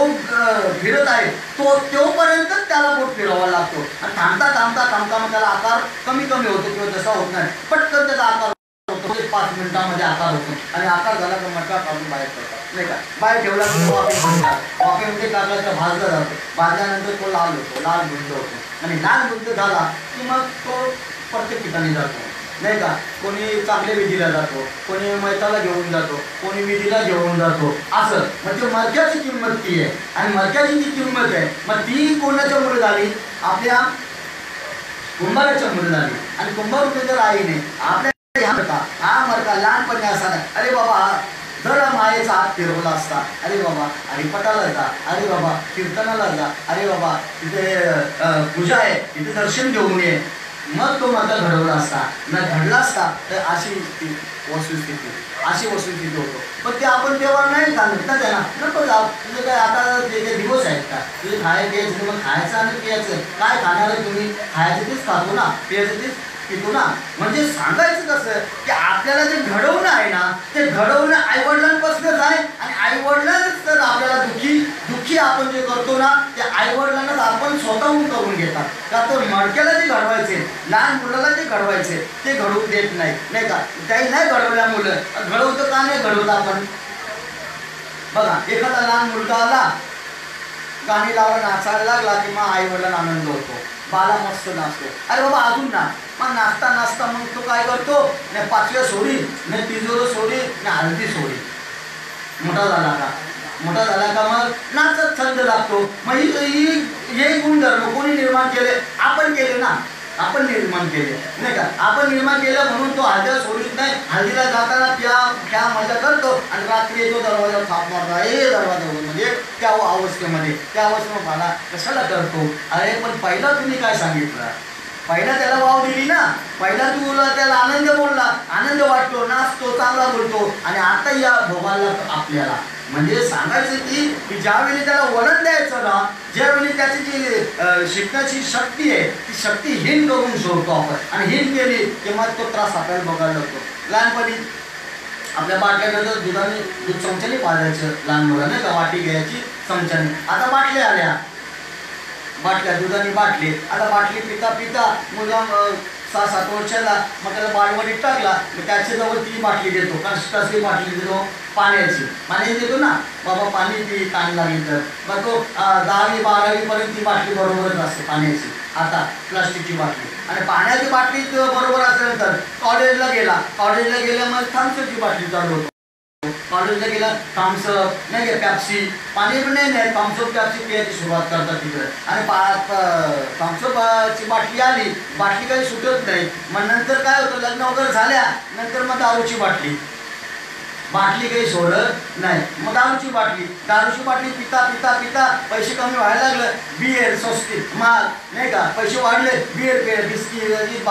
फिरत आहे तोपर्यंत त्याला बोट फिरवावा लागतो. आणि थांबता मग त्याला आकार कमी होतो किंवा जसा होत नाही, पटकन त्याचा आकार होतो. 5 मिनिटांमध्ये आकार होतो आणि आकार झाला तर मटका काढून बाहेर करतात, नाही का? बाहेर ठेवला तर वाफेमध्ये टाकला तर भाजला जातो. भाजल्यानंतर तो लाल बुंद होतो आणि लाल बुंद झाला की मग तो प्रत्येक ठिकाणी जातो, नाही का? कोणी चांगल्या विधीला जातो, कोणी मैताला घेऊन जातो, कोणी विधीला घेऊन जातो. असं म्हणजे मडक्याची किंमत ती आहे. आणि मडक्याची जी किंमत आहे मग ती कोणाच्या मुळे झाली? आपल्या कुंभाराच्या मुळे झाली. आणि कुंभार जर आईने आपल्या हा मडका लहानपणी असा नाही, अरे बाबा जर मायेचा हात फिरवला असता, अरे बाबा हरिपटाला जा, अरे बाबा कीर्तनाला जा, अरे बाबा तिथे पूजा आहे तिथे दर्शन घेऊन ये, मग तो माझा घडवला असता, न घडला असता तर अशी वस्तुस्थिती होतो. पण ते आपण तेव्हा नाही सांगत ना त्याला, नको जाऊ तुझं काय आता ते दिवस आहेत का, तुझे खायचं मग खायचं आणि पियाचं काय खाणार तुम्ही, खायचं तेच खातो ना, पियाचं तेच पितो ना. म्हणजे सांगायचं कसं की आपल्याला जे घडवणं आहे ना ते घडवणं आईवडिलांपासूनच आहे, आणि आईवडिलांच तर आपल्याला दुःखी आपण जे करतो ना ते आईवडिलांनाच आपण स्वतःहून करून घेतात. का तर मडक्याला जे घडवायचे, लहान मुलाला जे घडवायचे ते घडवून देत नाही का. काही नाही घडवल्या मुलं, घडवतं का नाही घडवत आपण. बघा एखादा लहान मुलगा आला, गाणी लावला, नाचायला लागला की मग आईवडिलांना आनंद होतो, बाला मस्त नाचतो, अरे बाबा अजून ना. मग नाचता मग तो काय करतो, नाही पाचव्या सोडी, नाही तिजोरं सोडी, नाही हळदी सोडी. मोठा झाला का मग नाचत छंद लागतो. मग हे गुणधर्म कोणी निर्माण केले, आपण केले ना, आपण निर्माण केले नाही का. आपण निर्माण केलं म्हणून तो हळदीला सोडित नाही, हळदीला जाताना त्या मजा करतो आणि रात्री येतो दरवाजा थाप मारता, दरवाजा म्हणजे त्या अवस्थेमध्ये मला कशाला करतो. अरे पण पहिला तुम्ही काय सांगितलं, पहिला त्याला वाव दिली ना, पहिला तुला त्याला आनंद बोलला, आनंद वाटतो, नाचतो, चांगला बोलतो, आणि आता या भोगाला आपल्याला म्हणजे सांगायचं की ज्यावेळी त्याला वळण द्यायचं ना, ज्यावेळी त्याची जी शिकण्याची शक्ती आहे ती शक्ती हीन करून सोडतो आपण, आणि हीन केली की मग तो त्रास आपल्याला बघायला लागतो. लहानपणी आपल्या बाटल्यानंतर दूध चमच्याने पाजायचं लहान मुलांना का, वाटी घ्यायची चमच्याने. आता बाटल्या आल्या, दुधाने बाटली, आता बाटली पिता मुला 6-7 वर्षाला मग त्याला बालवाडीत टाकला, मग त्याच्याजवळ ती बाटली देतो, कसली बाटली देतो, पाणी देतो ना, बाबा पाणी पी ताण लागली तर. मग तो 10वी-12वी पर्यंत ती बाटली बरोबरच असते पाण्याची, आता प्लास्टिकची बाटली. आणि पाण्याची बाटली बरोबर असल्यानंतर कॉलेजला गेल्या मग थम्सअपची बाटली चालू होतो. कॉलेजला गेला थम्सअप नाही का, पॅप्सी, पाणी पण नाही, थम्सअप पॅप्सी पियाची सुरुवात करतात तिकडे. आणि थम्सअपची बाटली आली, बाटली काही सुटत नाही. मग नंतर काय होतं, लग्न वगैरे झाल्या नंतर मग दारूची बाटली काही सोडत नाही. मग दारूची बाटली पिता पैसे कमी व्हायला लागलं, बियर स्वस्ती महाग नाही का, पैसे वाढले, बियर बिस्किट,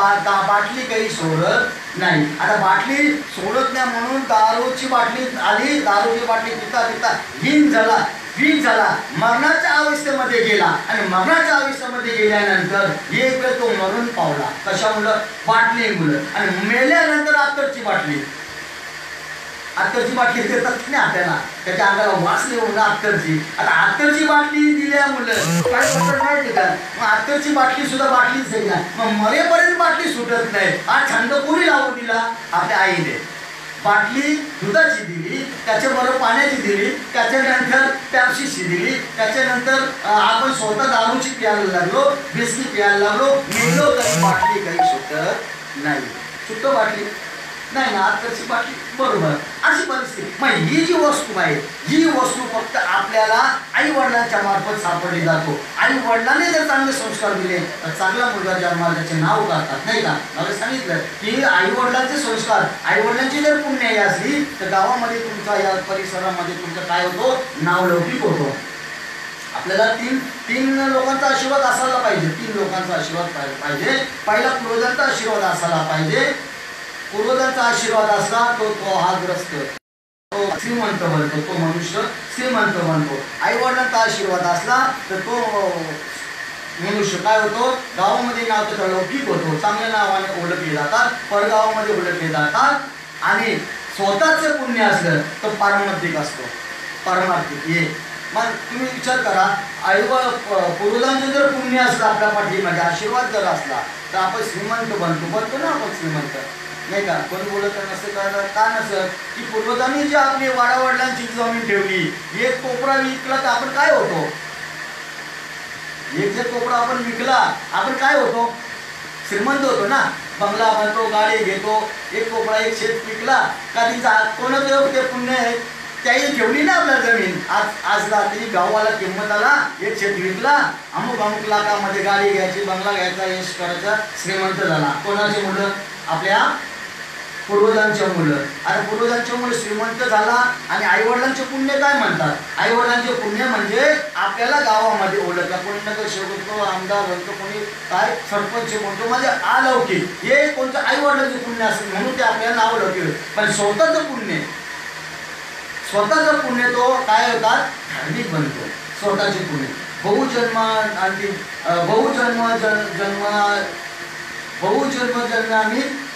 बाटली काही सोडत नाही. आता बाटली सोडत नाही म्हणून दारूची बाटली आली, दारूची बाटली पिता वीक झाला, मरणाच्या अवस्थेमध्ये गेला. आणि मरणाच्या अवस्थेमध्ये गेल्यानंतर एक वेळ तो मरून पावला, कशामुळं, बाटलीमुळं. आणि मेल्यानंतर अत्तरची बाटली देतात नाही आपल्याला, त्याच्या अंगाला वास येऊन अत्तरची. आता अत्तरची बाटली दिल्यामुळं काय करतात माहिती का, मग अत्तरची बाटली सुद्धा बाटलीच आहे ना, मग मरेपर्यंत बाटली सुटत नाही. हा छंद कोणी लावून दिला, आपल्या आईने. बाटली दुधाची दिली, त्याच्याबरोबर पाण्याची दिली, त्याच्यानंतर पॅप्सीची दिली, त्याच्यानंतर आपण स्वतः दारूची प्यायला लागलो, बिस्की प्यायला लागलो, मेलो तरी बाटली काही सुटत नाही. सुटतो बाटली नाही ना, अत्तरची बाटली बरोबर, अशी परिस्थिती. मग ही जी वस्तू आहे, ही वस्तू फक्त आपल्याला आई वडिलांच्या मार्फत सापडली जातो. आई वडिलांनी जर चांगले संस्कार दिले तर चांगला मुलगा जन्माला त्याचे नाव काढतात नाही का. मला सांगितलं की आई वडिलांचे संस्कार, आई वडिलांची जर पुण्याई असली तर गावामध्ये तुमचा, या परिसरामध्ये तुमचं काय होतो, नाव लौकिक होतो. आपल्याला तीन लोकांचा आशीर्वाद असायला पाहिजे, 3 लोकांचा आशीर्वाद पाहिजे. पहिला पूर्वजांचा आशीर्वाद असायला पाहिजे. पूर्वजांचा आशीर्वाद असला तो हा ग्रस्त, तो श्रीमंत बनतो, तो मनुष्य श्रीमंत बनतो. आई वडिलांचा आशीर्वाद असला तर तो मनुष्य काय होतो, गावामध्ये नाव त्याचा लौकिक होतो, चांगल्या नावाने ओळखले जातात, परगावामध्ये ओळखले जातात. आणि स्वतःचे पुण्य असलं तर पारमार्थिक असतो, पारमार्थिक. हे मग तुम्ही विचार करा, पूर्वजांचं जर पुण्य असलं आपल्या पाठीमध्ये, आशीर्वाद जर असला तर आपण श्रीमंत बनतो ना, आपण श्रीमंत नाही का. कोणी बोलत नसतं का नसतं की पूर्वजांनी जी आपली वाडावडिलांची जमीन ठेवली, एक कोपरा विकला तर आपण काय होतो, एक जर कोपरा आपण विकला आपण काय होतो, श्रीमंत होतो ना. बंगला बनतो, गाडी घेतो, एक कोपरा एक शेत विकला का तिचा कोणाचं ते पुण्य आहे, त्याही ठेवली ना आपल्या जमीन. आज रात्री गावाला किंमत आला, एक शेत विकला, अमुक लाखामध्ये गाडी घ्यायची, बंगला घ्यायचा, यश करायचा, श्रीमंत झाला. कोणाची मुलं, आपल्या पूर्वजांच्या मुलं. आता पूर्वजांच्या मुलं श्रीमंत झाला आणि आईवडिलांचे पुण्य काय म्हणतात? आईवडिलांचे पुण्य म्हणजे आपल्याला गावामध्ये ओळखला, कोणी नगर सेवक आमदार म्हणतो, कोणी काय सरपंच म्हणतो, म्हणजे अलौकिक हे कोणतं आईवडिलांचे पुण्य असेल म्हणून ते आपल्याला नाव लौकिक. पण स्वतःचं पुण्य, स्वतःचं पुण्य तो काय होतात? धार्मिक बनतो. स्वतःचे पुण्य बहुजन्म आणि जन्माने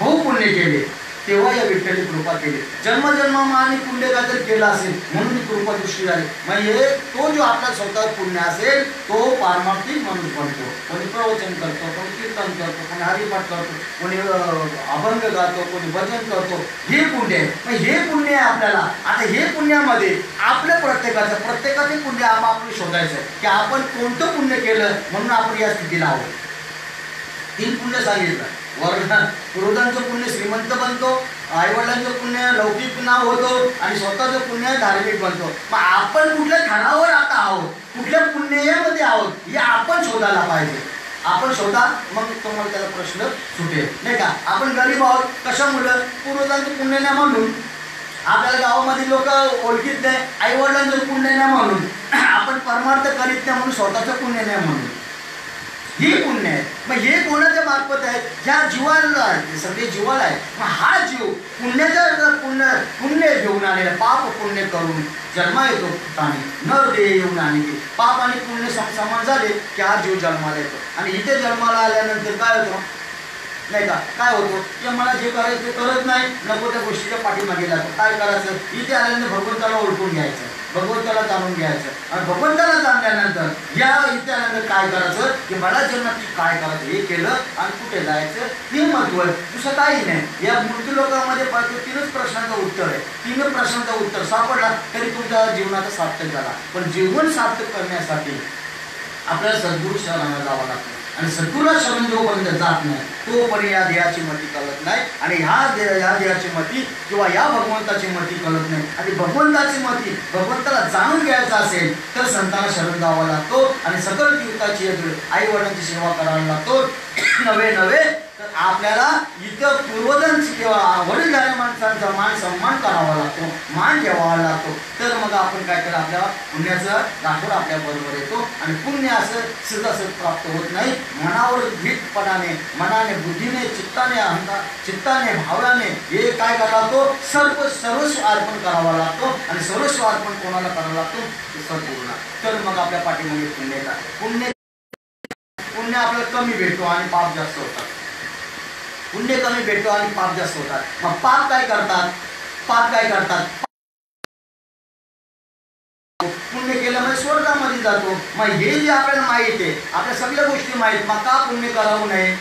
बहुपुण्य केले तेव्हा या विठ्ठली कृपा केली. जन्मजन्माने पुण्य काहीतरी केलं असेल म्हणून कृपा दृष्टी झाली. म्हणजे तो जो आपला स्वतः पुण्य असेल तो पारमार्थिक माणूस बनतो. कोणी प्रवचन करतो, कोणी कीर्तन करतो, कोणी हरिपाठ करतो, कोणी अभंग गातो, कोणी भजन करतो. हे पुण्य आहे. मग हे पुण्य आहे आपल्याला. आता हे पुण्यामध्ये आपल्या प्रत्येकाचे पुण्य आपले शोधायचं आहे की आपण कोणतं पुण्य केलं म्हणून आपण या स्थितीला आहोत. 3 पुण्य सांगितलं. पूर्वजांचं पुण्य श्रीमंत बनतो, आईवडिलांचं पुण्य लौकिक नाव होतो आणि स्वतःचं पुण्य धार्मिक बनतो. मग आपण कुठल्या थरावर आता आहोत, कुठल्या पुण्यामध्ये आहोत हे आपण शोधायला पाहिजे. आपण शोधा, मग तुम्हाला त्याला प्रश्न सुटेल नाही का. आपण गरीब आहोत कशामुळं? पूर्वजांचं पुण्य नाही म्हणून. आपल्याला गावामध्ये लोक ओळखीत नाही, आईवडिलांचं पुण्य नाही म्हणून. आपण परमार्थ करीत नाही म्हणून, स्वतःचं पुण्य नाही म्हणून. ही पुण्य आहे. मग हे कोणाच्या मार्फत आहे? ह्या जीवाला आहे, सगळे जीवाला आहे. मग हा जीव पुण्य घेऊन आलेला, पाप पुण्य करून जन्मा येतो आणि नर देह येऊन आणि पाप आणि पुण्य समान झाले की हा जीव जन्माला येतो. आणि इथे जन्माला आल्यानंतर काय होतं नाही का? काय होतं की मला जे करायचं ते करत नाही, नको त्या गोष्टीच्या पाठीमागे जातो. काय करायचं? इथे आल्यानंतर भगवंताला ओळखून घ्यायचं, भगवंताला जाणून घ्यायचं. आणि भगवंताला जाणल्यानंतर या इथे आल्यानंतर काय करायचं की मला जन्मात काय करायचं हे केलं आणि कुठे जायचं हे महत्व आहे. दुसरं काही नाही. या मृत्यू लोकांमध्ये 3च प्रश्नाचं उत्तर आहे. 3 प्रश्नाचं उत्तर सापडला तरी तुमच्या जीवनाचा सार्थक झाला. पण जीवन सार्थक करण्यासाठी आपल्याला सद्गुरू शरणाला जावं लागतं. आणि सद्गुरूला शरण जोपर्यंत जात नाही तोपर्यंत या देहाची मती कळत नाही. आणि ह्या देहाची मती किंवा या भगवंताची मती कळत नाही. आणि भगवंताची मती भगवंताला जाणून घ्यायचं असेल तर संतांना शरण जावं लागतो. आणि सकल तीर्थाची आई वडिलांची सेवा करायला लागतो. नवे तर आपल्याला इथं पूर्वजांची किंवा वडीलधाऱ्या माणसांचा मान सन्मान करावा लागतो, मान ठेवावा लागतो. तर मग आपण काय करा, आपल्या पुण्याचं राठोड आपल्या बरोबर येतो. आणि पुण्य असं सहजासहज प्राप्त होत नाही. मनावर भीतपणाने, मनाने, बुद्धीने, चित्ताने भावनाने हे काय करावा लागतो? सर्वस्व अर्पण करावा लागतो. आणि सर्वस्व अर्पण कोणाला करावा लागतो? सद्गुरूला. तर मग आपल्या पाठीमागे पुण्य येतात. पुण्य आपल्याला कमी भेटतो आणि पाप जास्त होतात. पुण्य कमी भेटतो आणि पाप जास्त होतात. मग पाप काय करतात? पुण्य केल्यामुळे स्वर्गामध्ये जातो. मग हे जे आपल्याला माहित आहे, आपल्या सगळ्या गोष्टी माहीत, मग का पुण्य करावं नाही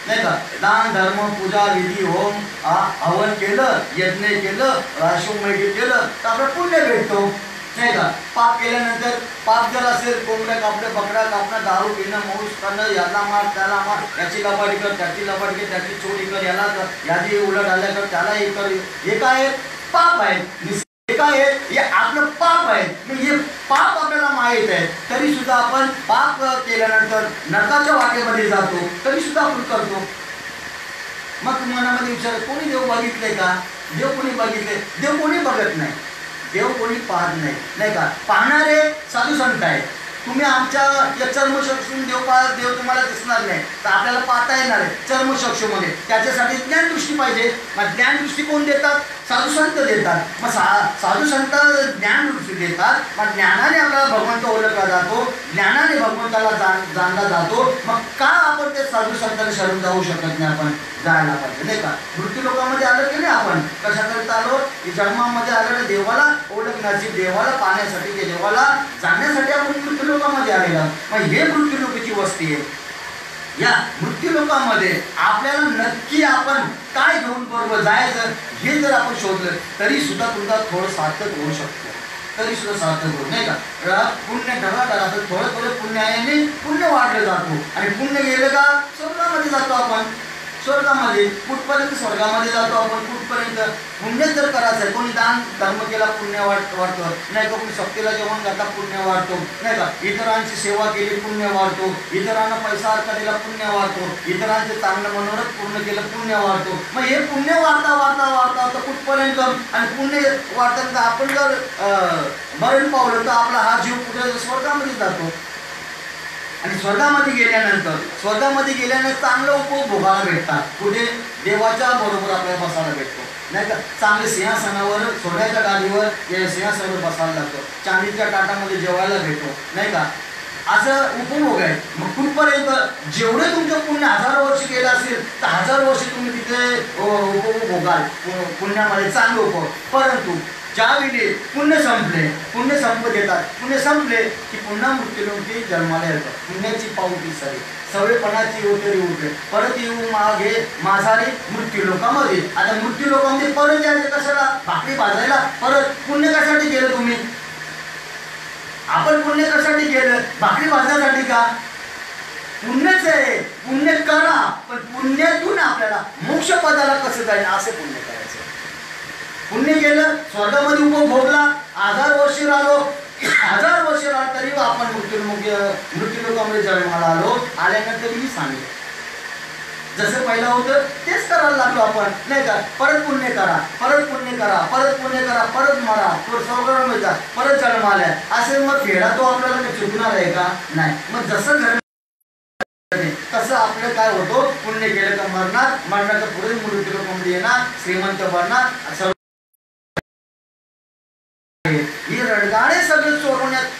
नाही का? दान धर्म पूजा विधी होम हवन केलं, यज्ञ केलं, राशोमेघ केलं तर आपल्याला पुण्य भेटतो नाही का? पाप केल्यानंतर पाप जर असेल, कोंबड्या कापणं, बकऱ्या कापणं, दारू पिणं, मांस खाणं, याला मार त्याला मार, याची लबाडी कर, त्याची लबाडी कर, त्याची चोरी कर, याला कर, याची उलट आल्या कर, त्याला हे कर. हे काय आहे? पाप आहे. हे काय आहे? हे आपलं पाप आहे. हे पाप आपल्याला माहीत आहे तरी सुद्धा आपण पाप केल्यानंतर नरकाच्या वाटेमध्ये जातो, तरी सुद्धा आपण करतो. मग मनामध्ये विचार, कोणी देव बघितले का? देव कोणी बघितले? देव कोणी बघत नाही, देव कोणी पाहत नाही नाही का? पाहणारे साधू संत आहेत. तुम्ही आमच्या या चर्मचक्षून देव तुम्हाला दिसणार नाही, तर आपल्याला पाहता येणार आहे चर्मचक्षूमध्ये. त्याच्यासाठी ज्ञानदृष्टी पाहिजे. मग ज्ञानदृष्टी कोण देतात? साधू संत देतात. मग साधू संत ज्ञानदृष्टी देतात. मग ज्ञानाने आपल्याला भगवंत ओळखला जातो, ज्ञानाने भगवंताला जाणला जातो. मग का आपण ते साधू संतांना शरण जाऊ शकत नाही? आपण जायला पाहिजे नाही का? मृत्यू लोकांमध्ये आलं की नाही? आपण कशाकरिता आलो? की जन्मामध्ये आलेलं देवाला ओळखण्याची, देवाला पाहण्यासाठी, ते देवाला जाणण्यासाठी आपण मृत्यू लोकांमध्ये आलेला. मग हे मृत्यू लोकांची वस्ती आहे. या मृत्यू लोकांमध्ये आपल्याला नक्की आपण काय घेऊन बरोबर जायचं हे जर आपण शोधलं तरी सुद्धा तुमचा थोडं सार्थक होऊ शकतो, तरी सुद्धा सार्थक होत नाही का? पुण्य ढगाढगा थोडं पुण्याने पुण्य वाढलं जातो. आणि पुण्य गेलं का स्वर्गामध्ये जातो आपण. स्वर्गामध्ये. कुठपर्यंत स्वर्गामध्ये जातो आपण? कुठपर्यंत? पुण्य जर करायचं आहे, कोणी दान धर्म केला पुण्य वाढतं नाही का, कोणी सक्तीला जेवण घातला पुण्य वाढतो नाही का, इतरांची सेवा केली पुण्य वाढतो, इतरांना पैसा अर्थ दिला पुण्य वाढतो, इतरांचे चांगलं मनोरथ पूर्ण केलं पुण्य वाढतो. मग हे पुण्य वाढता वाढता वाढता तर कुठपर्यंत? आणि पुण्य वाढताना आपण जर मरण पावलं तर आपला हा जीव कुठे? स्वर्गामध्ये जातो. आणि स्वर्गामध्ये गेल्यानंतर चांगलं उपभोगाला भेटतात. कुठे? देवाच्या बरोबर आपल्याला बसायला भेटतो नाही का, चांगले सिंहासनावर, सोन्याच्या गाडीवर सिंहासनावर बसायला लागतो, चांदीच्या ताटामध्ये जेवायला भेटतो नाही का, असं उपभोग आहे. मग कुठपर्यंत? जेवढे तुमचं पुण्य 1000 वर्ष गेलं असेल तर 1000 वर्ष तुम्ही तिथे उपभोगाल पुण्यामध्ये, चांगलं उपभोग. परंतु ज्यावेळी पुण्य संपत येतात, पुण्य संपले की पुन्हा मृत्यूलोकी जन्माला येतात. पुण्याची पावती सवेपणाची उतरी परत येऊ मागे माझारी मृत्यूलोकामध्ये. आता मृत्यूलोकामध्ये परत यायचं कशाला? भाकरी भाजायला. परत पुण्य कशासाठी केलं तुम्ही? आपण पुण्य कशासाठी केलं? भाकरी भाजण्यासाठी का? पुण्यच आहे, पुण्य करा, पण पुण्यातून आपल्याला मोक्ष पदाला कसं जाईल असं पुण्य करायचं. पुण्य केलं, स्वर्गामध्ये उपभोगला, 1000 वर्ष राहिलो, 1000 वर्ष राहिलो तरी आपण मृत्यूलोकामध्ये जन्माला आल्यानंतर मी सांगितलं जसं पहिलं होतं तेच करायला लागलो आपण नाही का. परत पुण्य करा, परत पुण्य करा, परत पुण्य करा, परत मरा, स्वर्गामध्ये जा, परत जन्म आलाय असे. मग फेडा तो आपल्याला चुकणार आहे का? नाही. मग जसं घडलं तसं आपलं काय होतं? पुण्य केलं तर मरणाच्या पुढे मृत्यूलोकामध्ये येणार, श्रीमंत बनणार. ही रडगाडे सगळे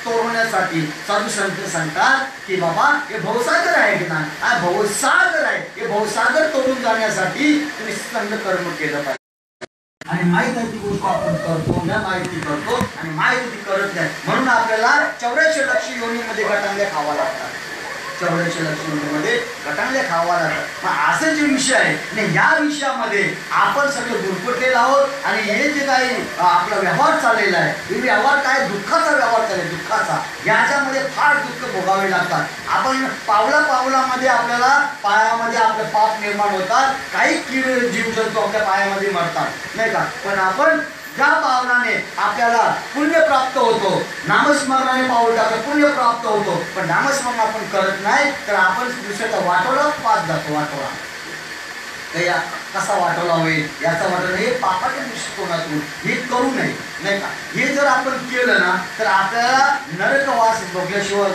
तोडण्यासाठी साधू संत सांगतात की बाबा हे भवसागर आहे की नाही, हा भवसागर आहे, हे भवसागर तोडून जाण्यासाठी तुम्ही चांगलं कर्म केलं पाहिजे. आणि माहित आहे ती गोष्ट आपण करतो, न माहिती करतो आणि माहिती करत नाही, म्हणून आपल्याला 84 लक्ष योनीमध्ये गटांगल्या खावा लागतात. 84 लक्ष योनीमध्ये गटांगल्या खावा लागतात. मग असं जे विषय आहे आणि या विषयामध्ये आपण सगळे गुरफटलेलो आहोत. आणि हे जे काही आपला व्यवहार चाललेला आहे, हे व्यवहार काय दुःखाचा व्यवहार चाललेला, दुःखाचा. याच्यामध्ये फार दुःख भोगावे लागतात. आपण पावलामध्ये आपल्याला पायामध्ये आपले पाप निर्माण होतात, काही कीड जीवजंतू आपल्या पायामध्ये मरतात नाही का. पण आपण ज्या पावलाने आपल्याला पुण्य प्राप्त होतो, नामस्मरणाने पाऊल टाकलं पुण्य प्राप्त होतो, पण नामस्मरण आपण करत नाही तर आपण दुसऱ्याचा वाटोळा पाहत जातो. वाटोळा कसा वाटोळा होईल याचा वाटोळा, हे पापाच्या दृष्टिकोनातून हे करू नये नाही का. हे जर आपण केलं ना तर आपल्याला नरकवास भोगल्याशिवाय